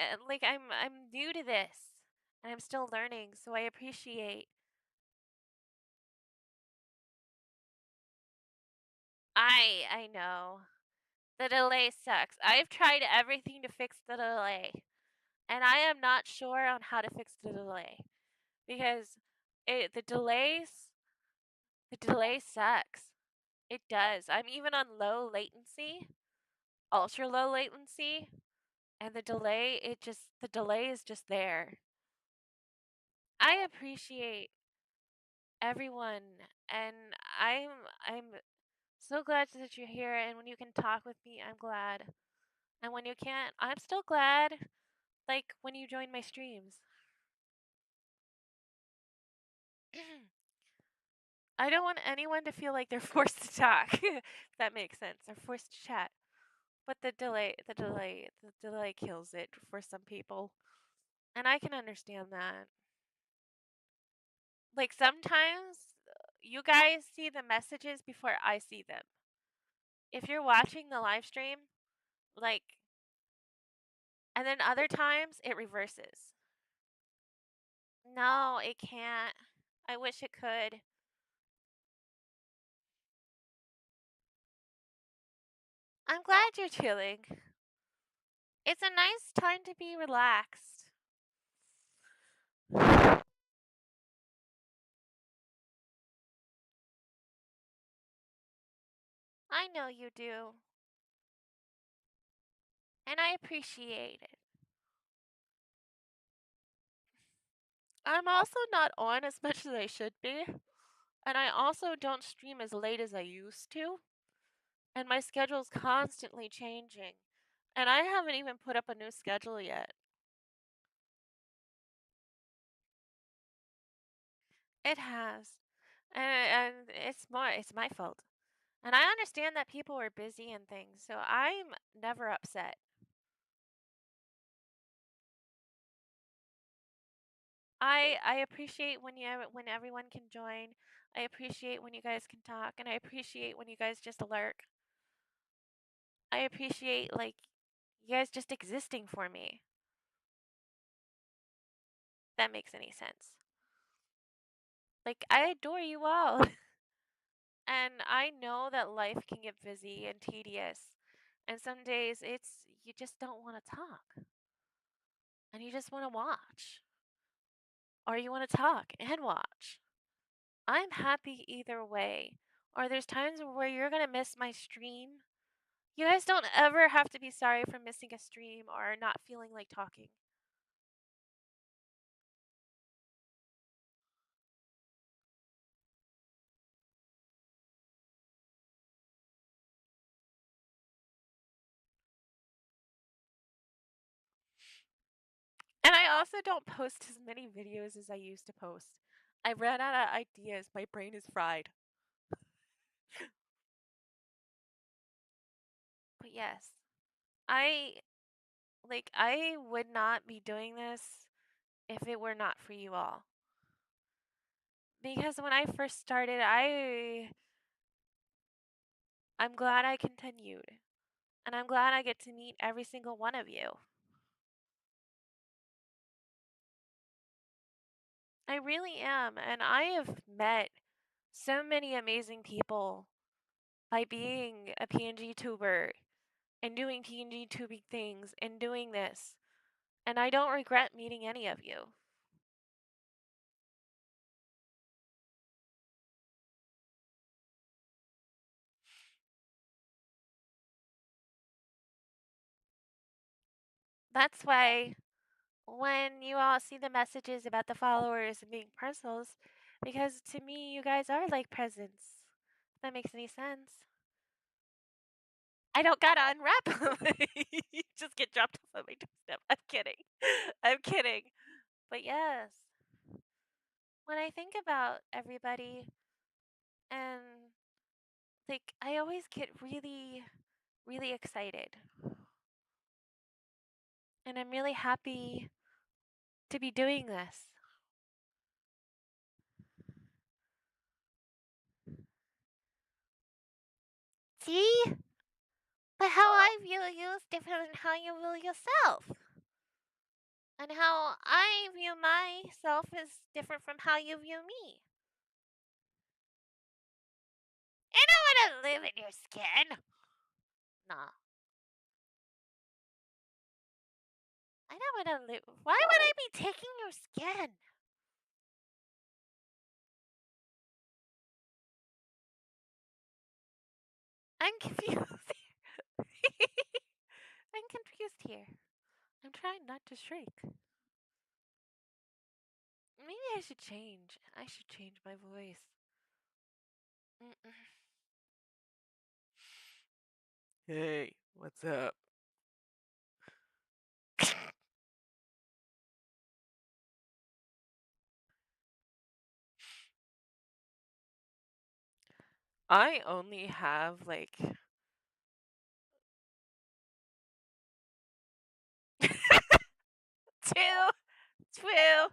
new to this and I'm still learning, so I appreciate. I know. The delay sucks. I've tried everything to fix the delay, and I am not sure on how to fix the delay because it the delay sucks. It does. I'm even on low latency, ultra low latency, and the delay is just there. I appreciate everyone. And I'm I'm so glad that you're here, and when you can talk with me, I'm glad. And when you can't, I'm still glad, like when you join my streams. I don't want anyone to feel like they're forced to talk, if that makes sense. They're forced to chat. But the delay kills it for some people. And I can understand that. Like sometimes you guys see the messages before I see them. If you're watching the live stream, like, and then other times it reverses. No, it can't. I wish it could. I'm glad you're chilling. It's a nice time to be relaxed. I know you do. And I appreciate it. I'm also not on as much as I should be. And I also don't stream as late as I used to. And my schedule's constantly changing. And I haven't even put up a new schedule yet. It has. And it's my fault. And I understand that people are busy and things, so I'm never upset. I appreciate when everyone can join. I appreciate when you guys can talk, and I appreciate when you guys just lurk. I appreciate like you guys just existing for me. If that makes any sense. Like I adore you all. And I know that life can get busy and tedious. And some days it's you just don't want to talk. And you just want to watch. Or you want to talk and watch. I'm happy either way. Or there's times where you're going to miss my stream. You guys don't ever have to be sorry for missing a stream or not feeling like talking. And I also don't post as many videos as I used to post. I ran out of ideas. My brain is fried. But yes, I I would not be doing this if it were not for you all. Because when I first started, I'm glad I continued. And I'm glad I get to meet every single one of you. I really am. And I have met so many amazing people by being a PNG tuber and doing PNG tubing things and doing this. And I don't regret meeting any of you. That's why when you all see the messages about the followers and being parcels, because to me, you guys are like presents. If that makes any sense. I don't gotta unwrap them. You just get dropped off at my doorstep. I'm kidding. I'm kidding. But yes, when I think about everybody and like, I always get really, really excited. And I'm really happy to be doing this. See? But how I view you is different than how you view yourself. And how I view myself is different from how you view me. I don't want to live in your skin. Nah. I don't want to live. Why would I be taking your skin? I'm confused. I'm confused here. I'm trying not to shriek. Maybe I should change. I should change my voice. Mm-mm. Hey, what's up? I only have like two, two.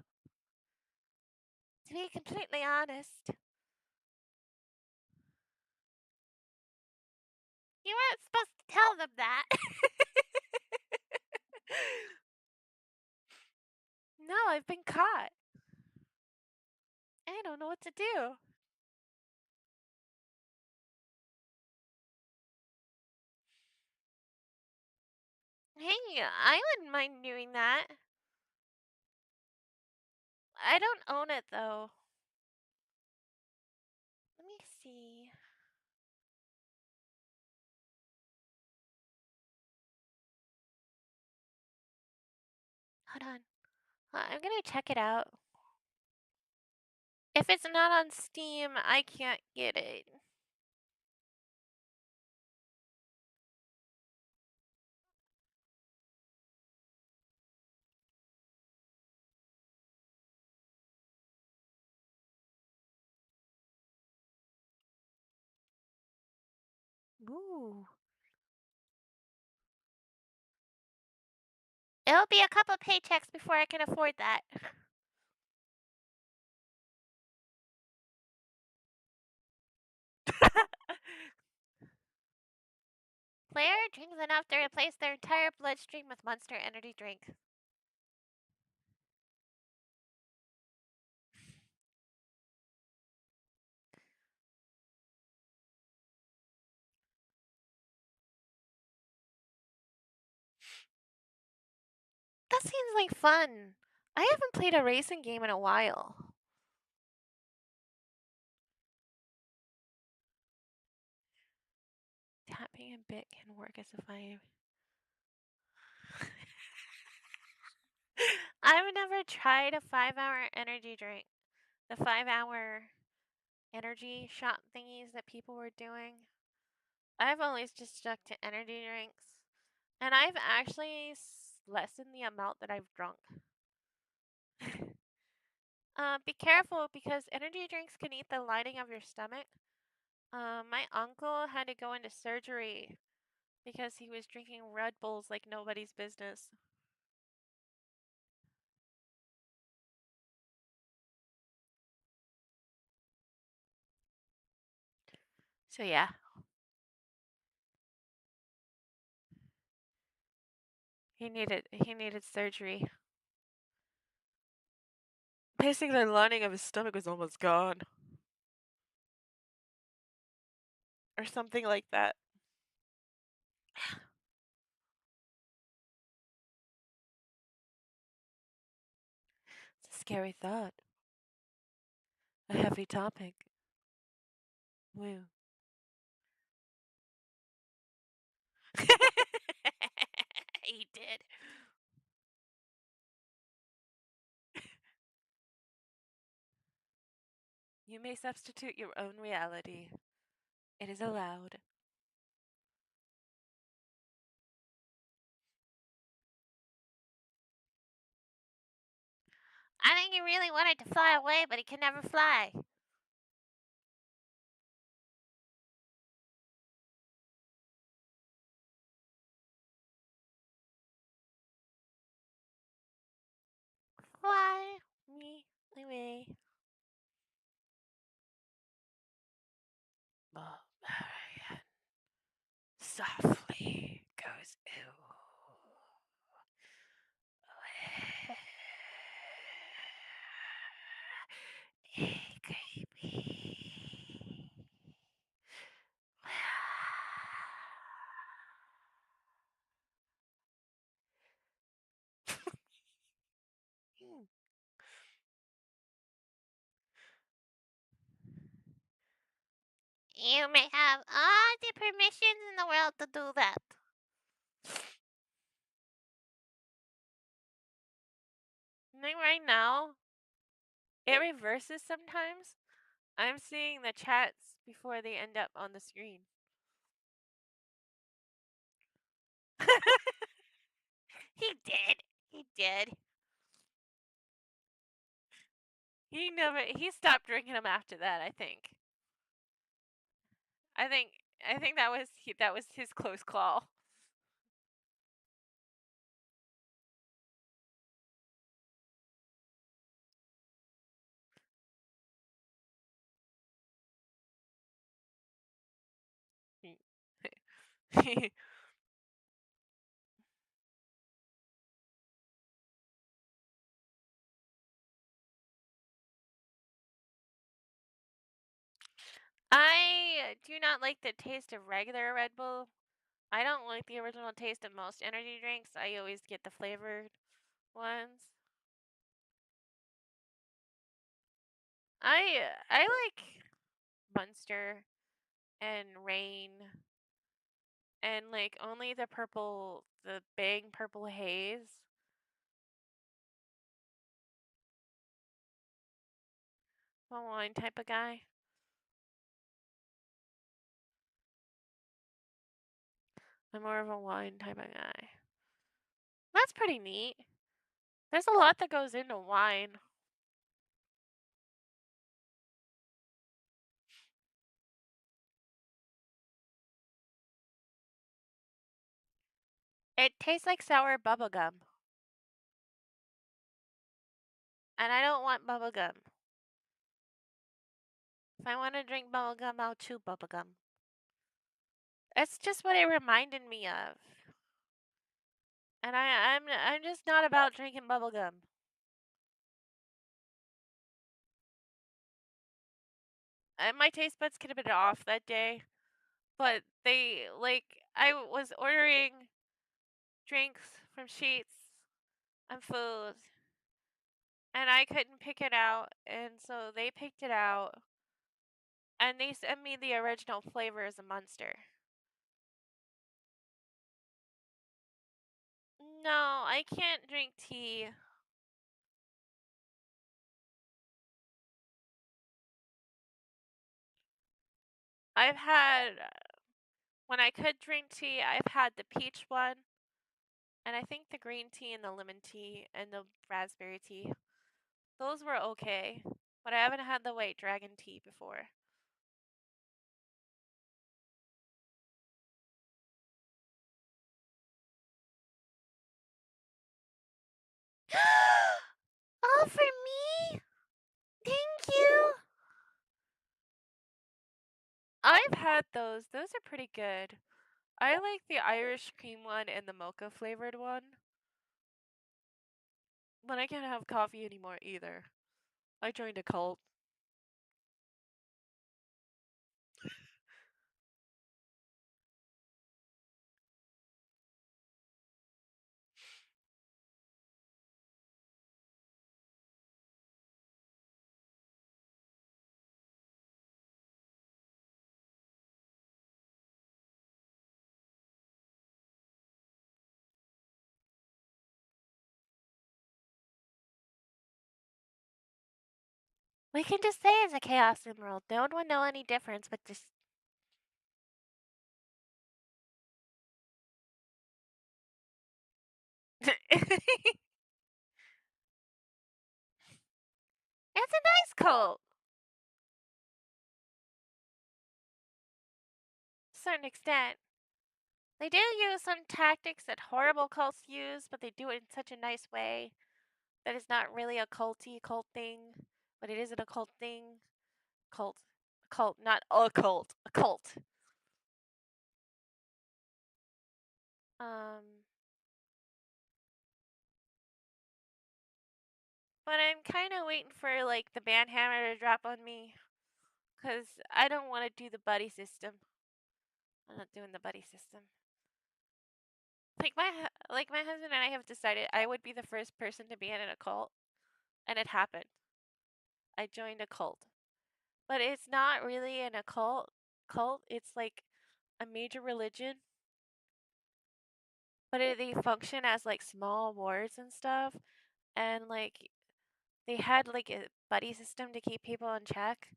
To be completely honest, you weren't supposed to tell them that. No, I've been caught. I don't know what to do. Hey, I wouldn't mind doing that. I don't own it though. Let me see. Hold on. I'm gonna check it out. If it's not on Steam, I can't get it. Ooh. It'll be a couple paychecks before I can afford that. Player drinks enough to replace their entire bloodstream with Monster Energy drink. That seems like fun. I haven't played a racing game in a while. Tapping a bit can work as if I've never tried a 5-hour energy drink. The 5-hour energy shot thingies that people were doing. I've always just stuck to energy drinks. And I've actually lessened the amount that I've drunk. Be careful because energy drinks can eat the lining of your stomach. My uncle had to go into surgery because he was drinking Red Bulls like nobody's business. So yeah, he needed surgery. Basically, the lining of his stomach was almost gone, or something like that. It's a scary thought. A heavy topic. Woo. He did. You may substitute your own reality. It is allowed. I think he really wanted to fly away, but he can never fly. Fly me away. Barbarian softly goes creepy. You may have all the permissions in the world to do that. Like right now, It reverses sometimes. I'm seeing the chats before they end up on the screen. He did. He did. He stopped drinking them after that, I think. I think I think that was his close call. I do not like the taste of regular Red Bull. I don't like the original taste of most energy drinks. I always get the flavored ones. I like Monster and Rain and like only the Bang Purple Haze. A wine type of guy. I'm more of a wine type of guy. That's pretty neat. There's a lot that goes into wine. It tastes like sour bubblegum. And I don't want bubblegum. If I want to drink bubblegum, I'll chew bubblegum. It's just what it reminded me of. And I'm just not about drinking bubblegum. And my taste buds could have been off that day. But I was ordering drinks from Sheets and food. And I couldn't pick it out. And so they picked it out. And they sent me the original flavor as a Monster. No, I can't drink tea. I've had, when I could drink tea, I've had the peach one, and I think the green tea and the lemon tea and the raspberry tea. Those were okay, but I haven't had the white dragon tea before. All for me? Thank you. I've had those. Those are pretty good. I like the Irish cream one and the mocha flavored one. But I can't have coffee anymore either. I joined a cult. We can just say it's a chaos emerald. No one would know any difference, but just. It's a nice cult. To a certain extent. They do use some tactics that horrible cults use, but they do it in such a nice way that it's not really a culty cult thing, but it isn't a cult thing. Cult. Cult, not a cult. A cult. Um, but I'm kind of waiting for like the band hammer to drop on me, cause I don't want to do the buddy system. I'm not doing the buddy system. Like my husband and I have decided I would be the first person to be in a cult, and it happened. I joined a cult, but it's not really an occult cult. It's like a major religion, but they function as like small wards and stuff, and like they had like a buddy system to keep people in check,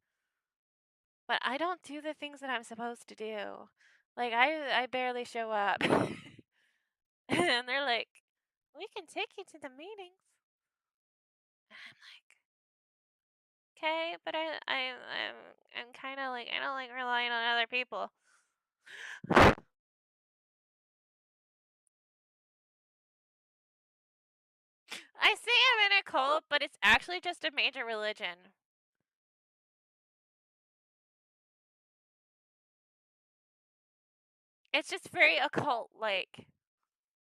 but I don't do the things that I'm supposed to do. Like I barely show up. And they're like, "We can take you to the meetings." I'm like, "Okay, but I'm kind of like I don't like relying on other people." I say I'm in a cult, but it's actually just a major religion. It's just very occult like.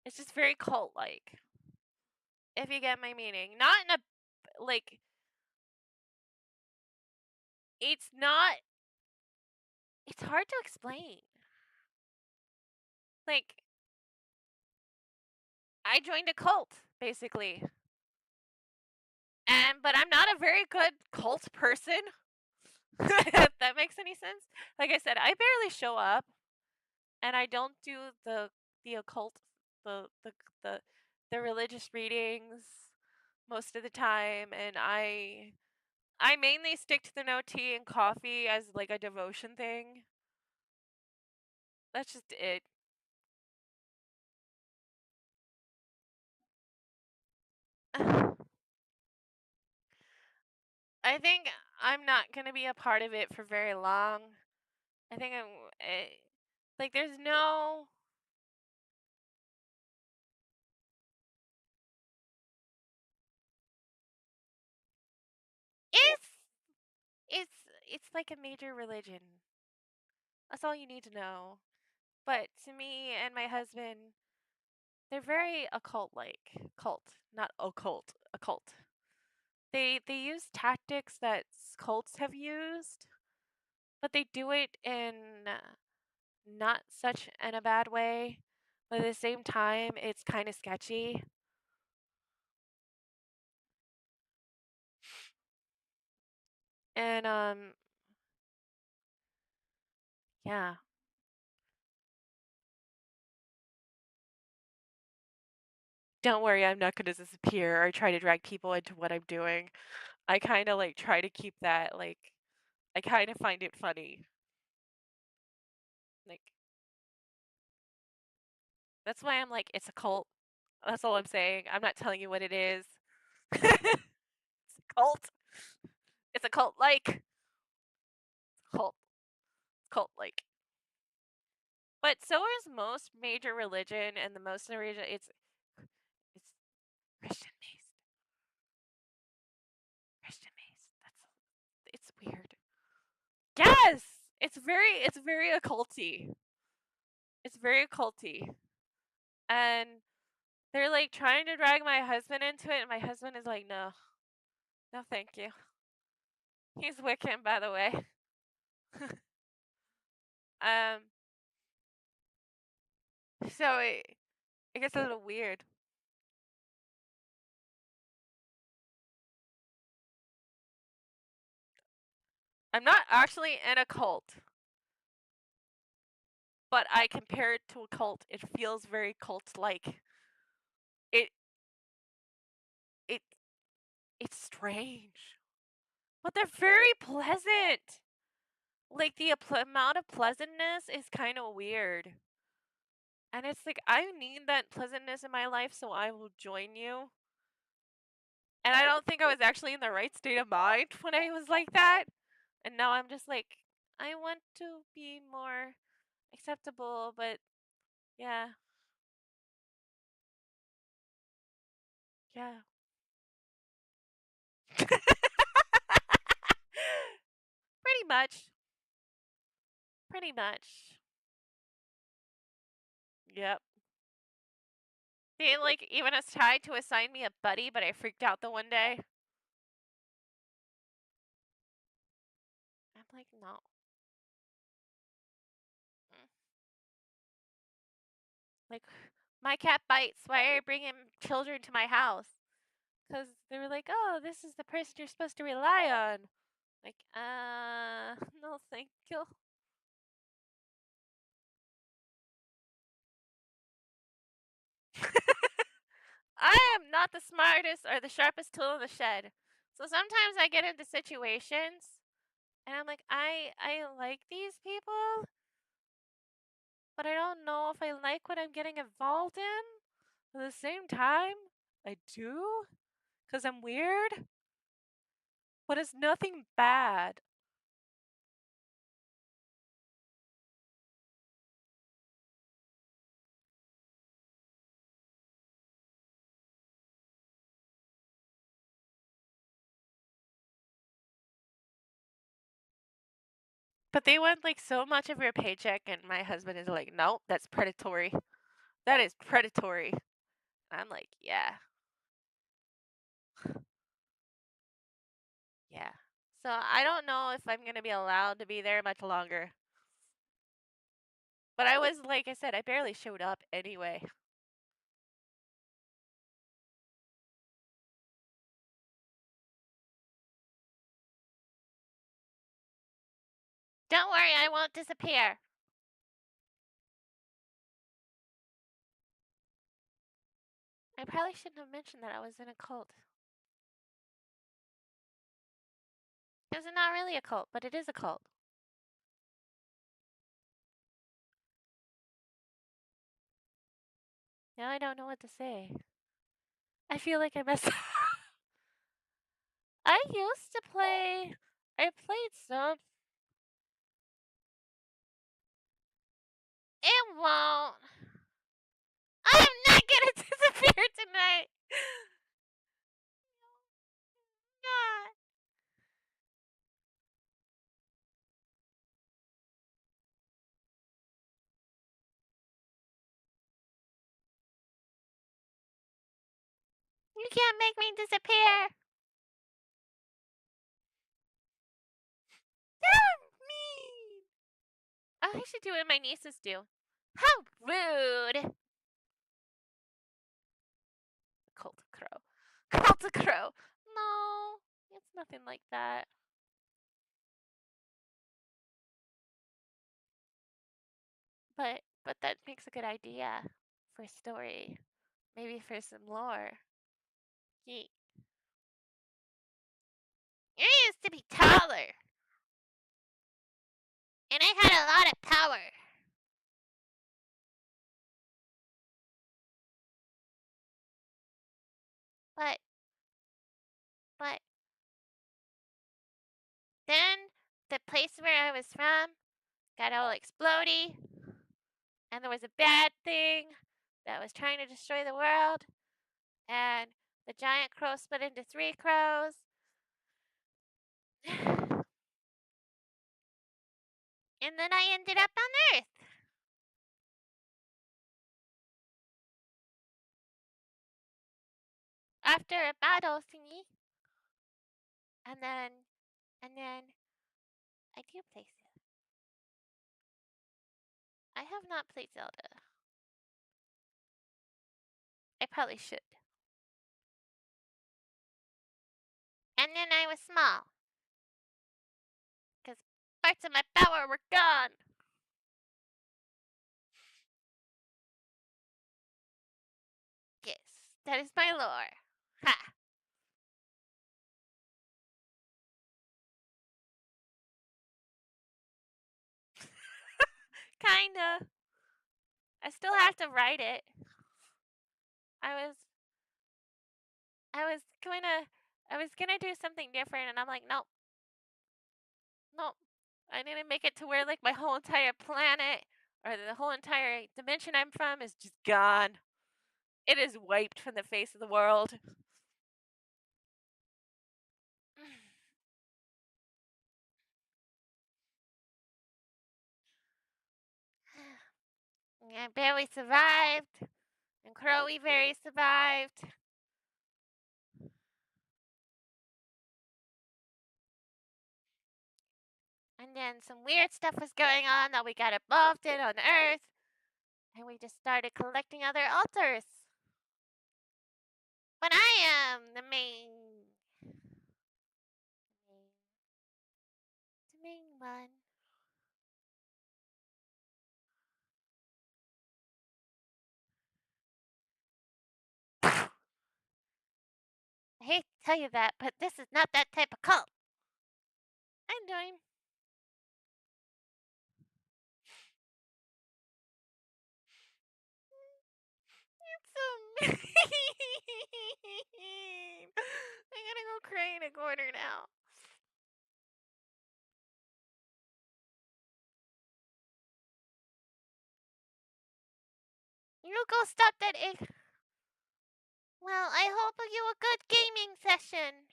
It's just very cult like. If you get my meaning. Not in a like it's not it's hard to explain. Like I joined a cult basically. And but I'm not a very good cult person. If that makes any sense. Like I said, I barely show up and I don't do the occult the the the the religious readings most of the time, and I mainly stick to the no tea and coffee as like a devotion thing. That's just it. I think I'm not gonna be a part of it for very long. I think like there's no it's it's like a major religion. That's all you need to know. But to me and my husband, they're very occult like. Cult, not occult, occult. They use tactics that cults have used, but they do it in not such in a bad way. But at the same time, it's kind of sketchy. And yeah. Don't worry, I'm not going to disappear or try to drag people into what I'm doing. I kind of like try to keep that like I kind of find it funny. Like that's why I'm like it's a cult. That's all I'm saying. I'm not telling you what it is. It's a cult. It's a cult like cult cult like. But so is most major religion and the most religion it's Christian based. Christian based. It's weird. Yes! It's very occulty. It's very occulty. And they're like trying to drag my husband into it and my husband is like, "No. No, thank you." He's Wiccan, by the way. um so it gets a little weird. I'm not actually in a cult, but I compare it to a cult. It feels very cult-like. It it it's strange, but they're very pleasant. Like the amount of pleasantness is kind of weird. And it's like I need that pleasantness in my life, so I will join you. And I don't think I was actually in the right state of mind when I was like that. And now I'm just like I want to be more acceptable, but yeah. Yeah. Pretty much. Pretty much. Yep. They like even tried to assign me a buddy, but I freaked out the one day. I'm like, no. Mm. Like, my cat bites. Why are you bringing children to my house? Because they were like, oh, this is the person you're supposed to rely on. Like, no, thank you. I am not the smartest or the sharpest tool in the shed. So sometimes I get into situations and I'm like, I like these people, but I don't know if I like what I'm getting involved in. At the same time, I do, because I'm weird, but it's nothing bad. But they want like so much of your paycheck, and my husband is like, nope, that's predatory. That is predatory. I'm like, yeah, yeah. So I don't know if I'm gonna be allowed to be there much longer. But I was, like I said, I barely showed up anyway. Don't worry, I won't disappear. I probably shouldn't have mentioned that I was in a cult. It's not really a cult, but it is a cult. Now I don't know what to say. I feel like I messed up. I used to play. I played some. It won't. I'm not gonna disappear tonight. God. You can't make me disappear. You're mean. Oh, I should do what my nieces do. How rude. Cult of Crow. Cult of Crow. No, it's nothing like that. But that makes a good idea for a story. Maybe for some lore. Yeet. You used to be taller. And I had a lot of power. But but then the place where I was from got all explodey, and there was a bad thing that was trying to destroy the world, and the giant crow split into 3 crows. And then I ended up on Earth. After a battle thingy. And then I do play Zelda. I have not played Zelda. I probably should. And then I was small. Because parts of my power were gone. Yes, that is my lore. Ha! Kinda. I still have to write it. I was I was gonna I was gonna do something different, and I'm like, nope, nope. I need to make it to where like my whole entire planet or the whole entire dimension I'm from is just gone. It is wiped from the face of the world. I barely survived, and Crowy barely survived. And then some weird stuff was going on that we got involved in on Earth, and we just started collecting other altars. But I am the main one. I hate tell you that, but this is not that type of cult. I'm doing. It's so mean. I gotta go cry in a corner now. You go stop that egg. Well, I hope you a good gaming session.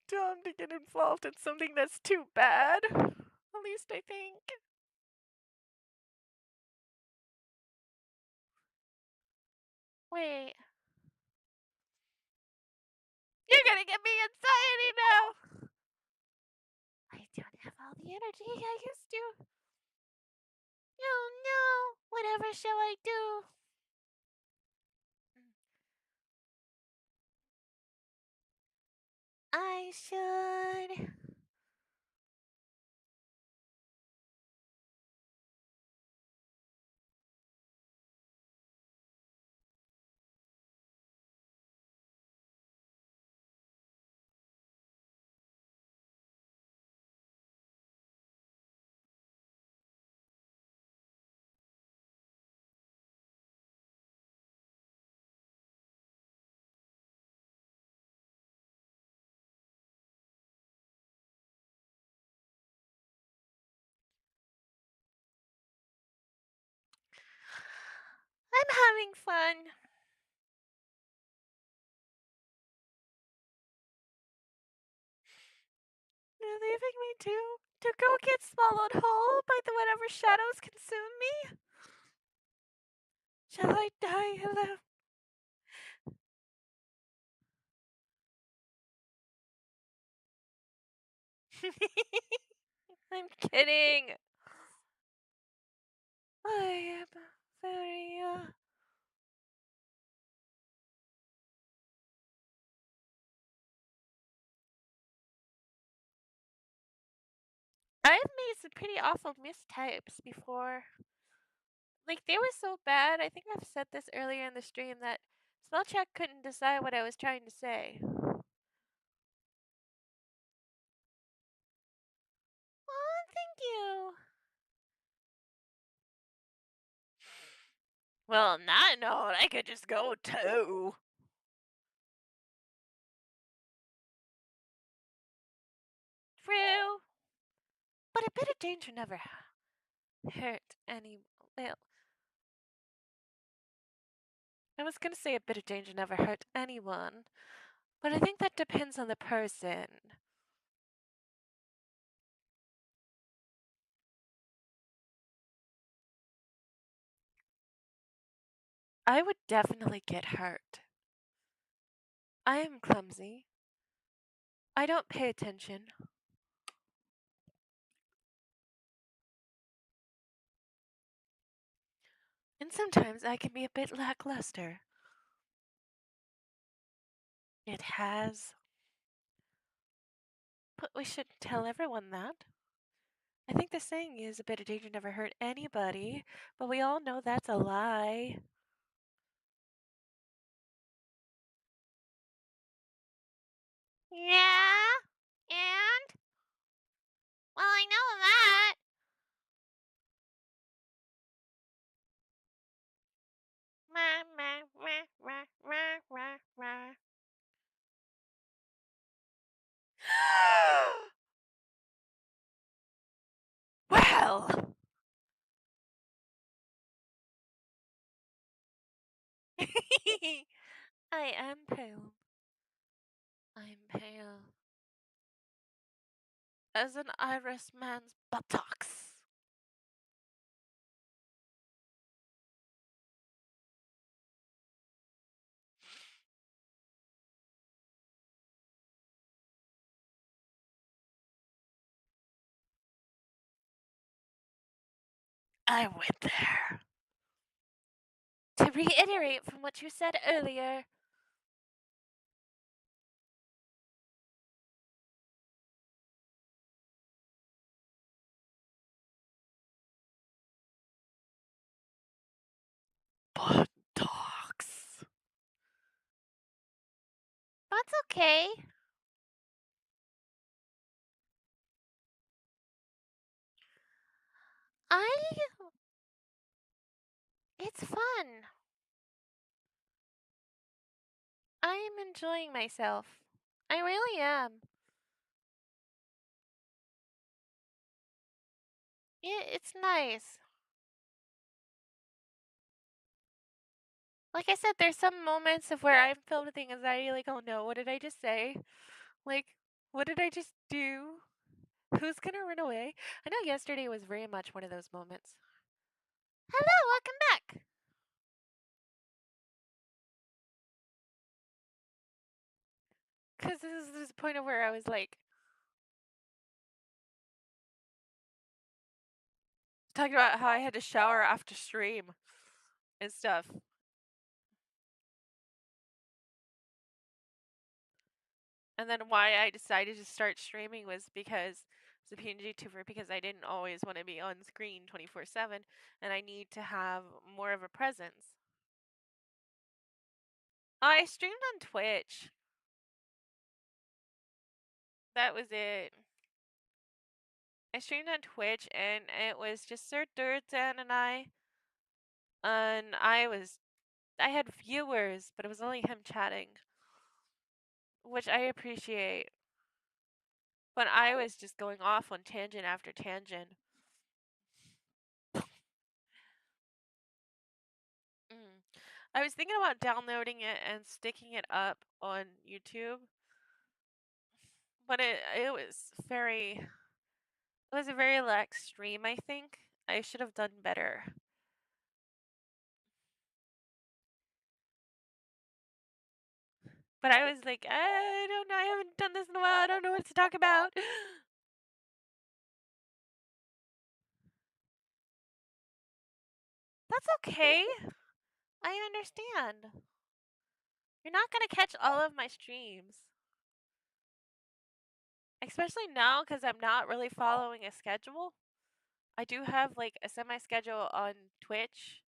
Dumb to get involved in something that's too bad. At least I think. Wait. You're gonna give me anxiety now. I don't have all the energy I used to. Oh no. Whatever shall I do? I should. I'm having fun. You're leaving me too? To go get swallowed whole by the whatever shadows consume me? Shall I die alone? I'm kidding. I am very, I've made some pretty awful mistypes before. Like, they were so bad. I think I've said this earlier in the stream that Spellcheck couldn't decide what I was trying to say. Oh, thank you. Well, on that note, I could just go too. True. But a bit of danger never hurt any. Well, I was gonna say a bit of danger never hurt anyone, but I think that depends on the person. I would definitely get hurt. I am clumsy. I don't pay attention. And sometimes I can be a bit lackluster. It has. But we shouldn't tell everyone that. I think the saying is a bit of danger never hurt anybody, but we all know that's a lie. Yeah? And? Well, I know that. Well, I am pale. I'm pale as an Irish man's buttocks. I went there. To reiterate from what you said earlier, Talks. That's okay. I. It's fun. I am enjoying myself. I really am. Yeah, it's nice. Like I said, there's some moments of where I'm filled with anxiety, like, oh no, what did I just say? Like, what did I just do? Who's gonna run away? I know yesterday was very much one of those moments. Hello, welcome back. Because this is this point of where I was like, talking about how I had to shower after stream and stuff. And then why I decided to start streaming was because as a PNG tuber, because I didn't always want to be on screen 24/7, and I need to have more of a presence. I streamed on Twitch. That was it. I streamed on Twitch, and it was just Sir Durtan and I had viewers, but it was only him chatting, which I appreciate. But I was just going off on tangent after tangent. Mm. I was thinking about downloading it and sticking it up on YouTube, but it was a very lax stream, I think. I should have done better. But I was like, I don't know, I haven't done this in a while, I don't know what to talk about. That's okay. I understand. You're not gonna catch all of my streams. Especially now, because I'm not really following a schedule. I do have like a semi schedule on Twitch.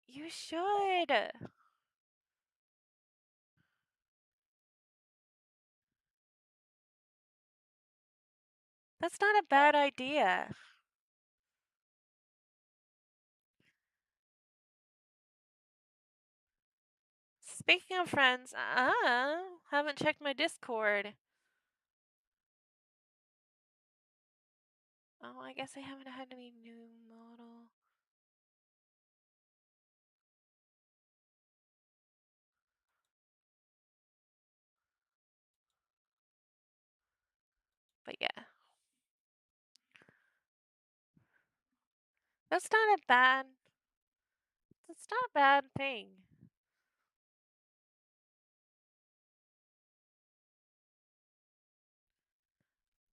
You should. That's not a bad idea. Speaking of friends, haven't checked my Discord. Oh, I guess I haven't had any new model. But yeah. That's not a bad that's not a bad thing.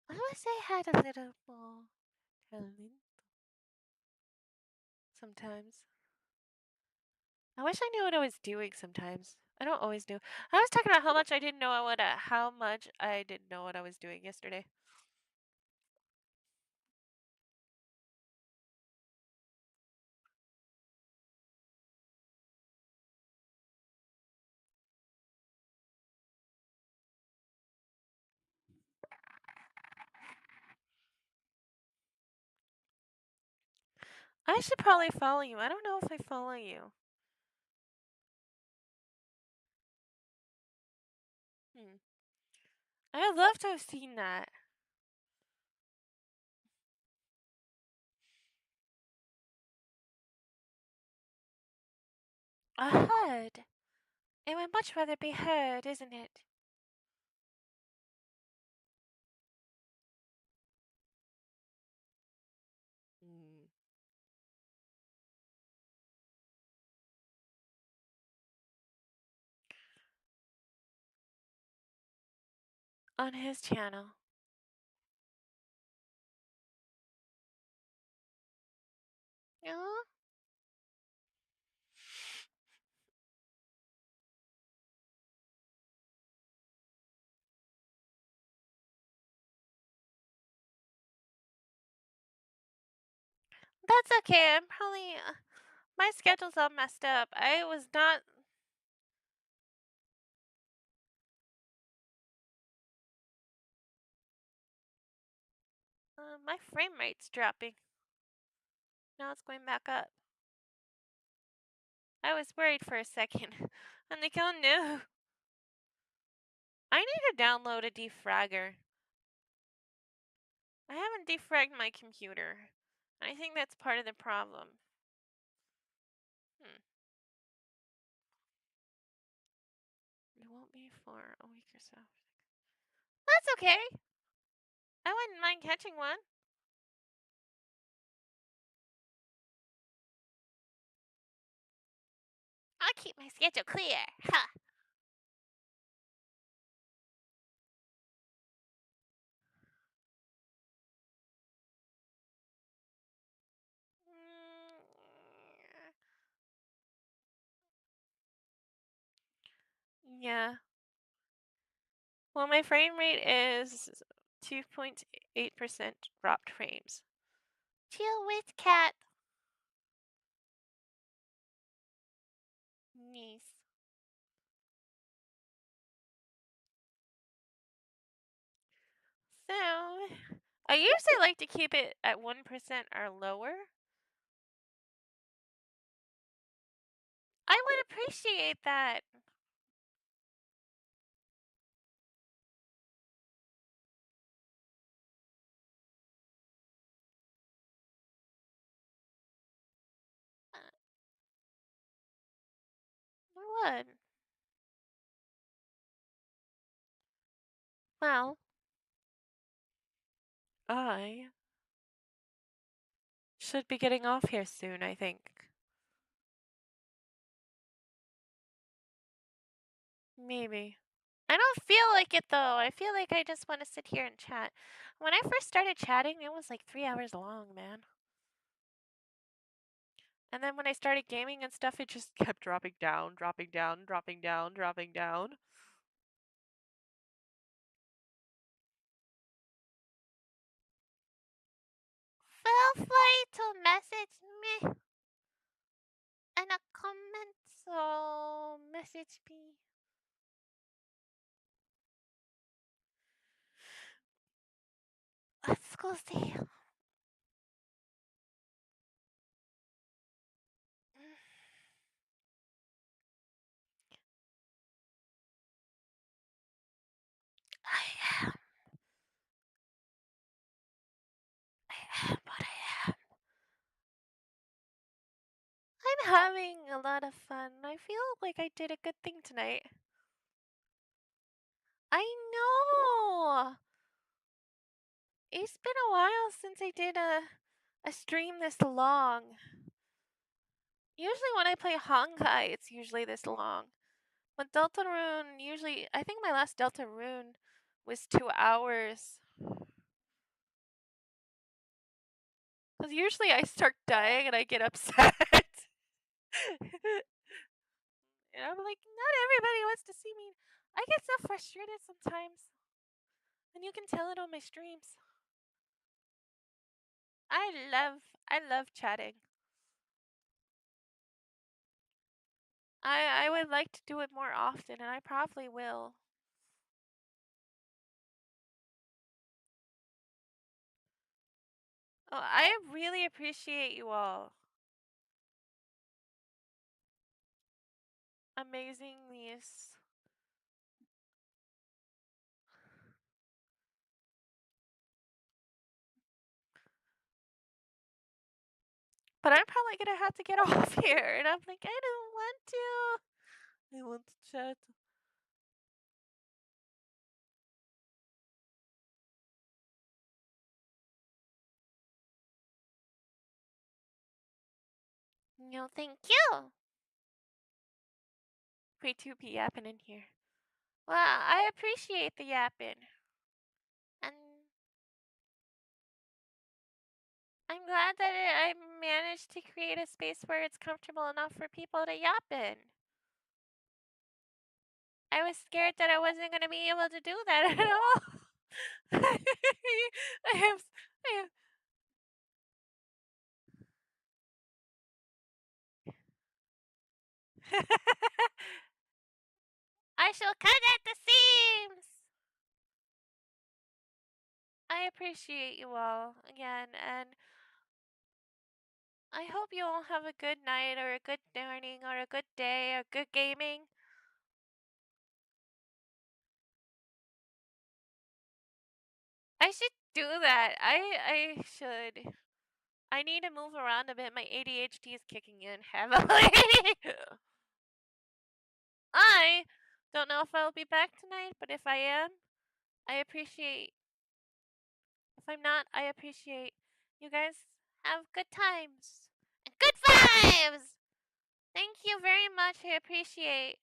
I wish I had a little more talent sometimes. I wish I knew what I was doing sometimes. I don't always do. I was talking about how much I didn't know how much I didn't know what I was doing yesterday. I should probably follow you. I don't know if I follow you. Hmm. I would love to have seen that. A heard. It would much rather be heard, isn't it? Mm. On his channel. Yeah. That's okay. I'm probably my schedule's all messed up. I was not. My frame rate's dropping. Now it's going back up. I was worried for a second. I'm like, oh no. I need to download a defragger. I haven't defragged my computer. I think that's part of the problem. It won't be for a week or so. That's okay. I wouldn't mind catching one. I'll keep my schedule clear. Ha! Yeah. Well, my frame rate is 2.8% dropped frames. Chill with cat. Niece. So, I usually like to keep it at 1% or lower. I would appreciate that. I would. Well, I should be getting off here soon, I think. Maybe. I don't feel like it though. I feel like I just want to sit here and chat. When I first started chatting, it was like 3 hours long, man. And then when I started gaming and stuff, it just kept dropping down, dropping down, dropping down, dropping down. Feel free to message me in a comment, so message me. Let's go see. I am. I am what I am. I'm having a lot of fun. I feel like I did a good thing tonight. I know! It's been a while since I did a stream this long. Usually when I play Honkai, it's usually this long. But Deltarune, usually, I think my last Deltarune was 2 hours. Because usually I start dying and I get upset. And I'm like, not everybody wants to see me. I get so frustrated sometimes. And you can tell it on my streams. I love chatting. I would like to do it more often, and I probably will. Oh, I really appreciate you all. Amazing niece. But I'm probably gonna have to get off here, and I'm like, I don't want to. I want to chat. No, thank you. Way too be yapping in here. Well, I appreciate the yapping. And I'm glad that I managed to create a space where it's comfortable enough for people to yap in. I was scared that I wasn't going to be able to do that at all. I have, I shall cut at the seams. I appreciate you all again, and I hope you all have a good night, or a good morning, or a good day, or good gaming. I should do that. I should. I need to move around a bit. My ADHD is kicking in heavily. I don't know if I'll be back tonight, but if I am, I appreciate. If I'm not, I appreciate. You guys have good times and good vibes. Thank you very much. I appreciate.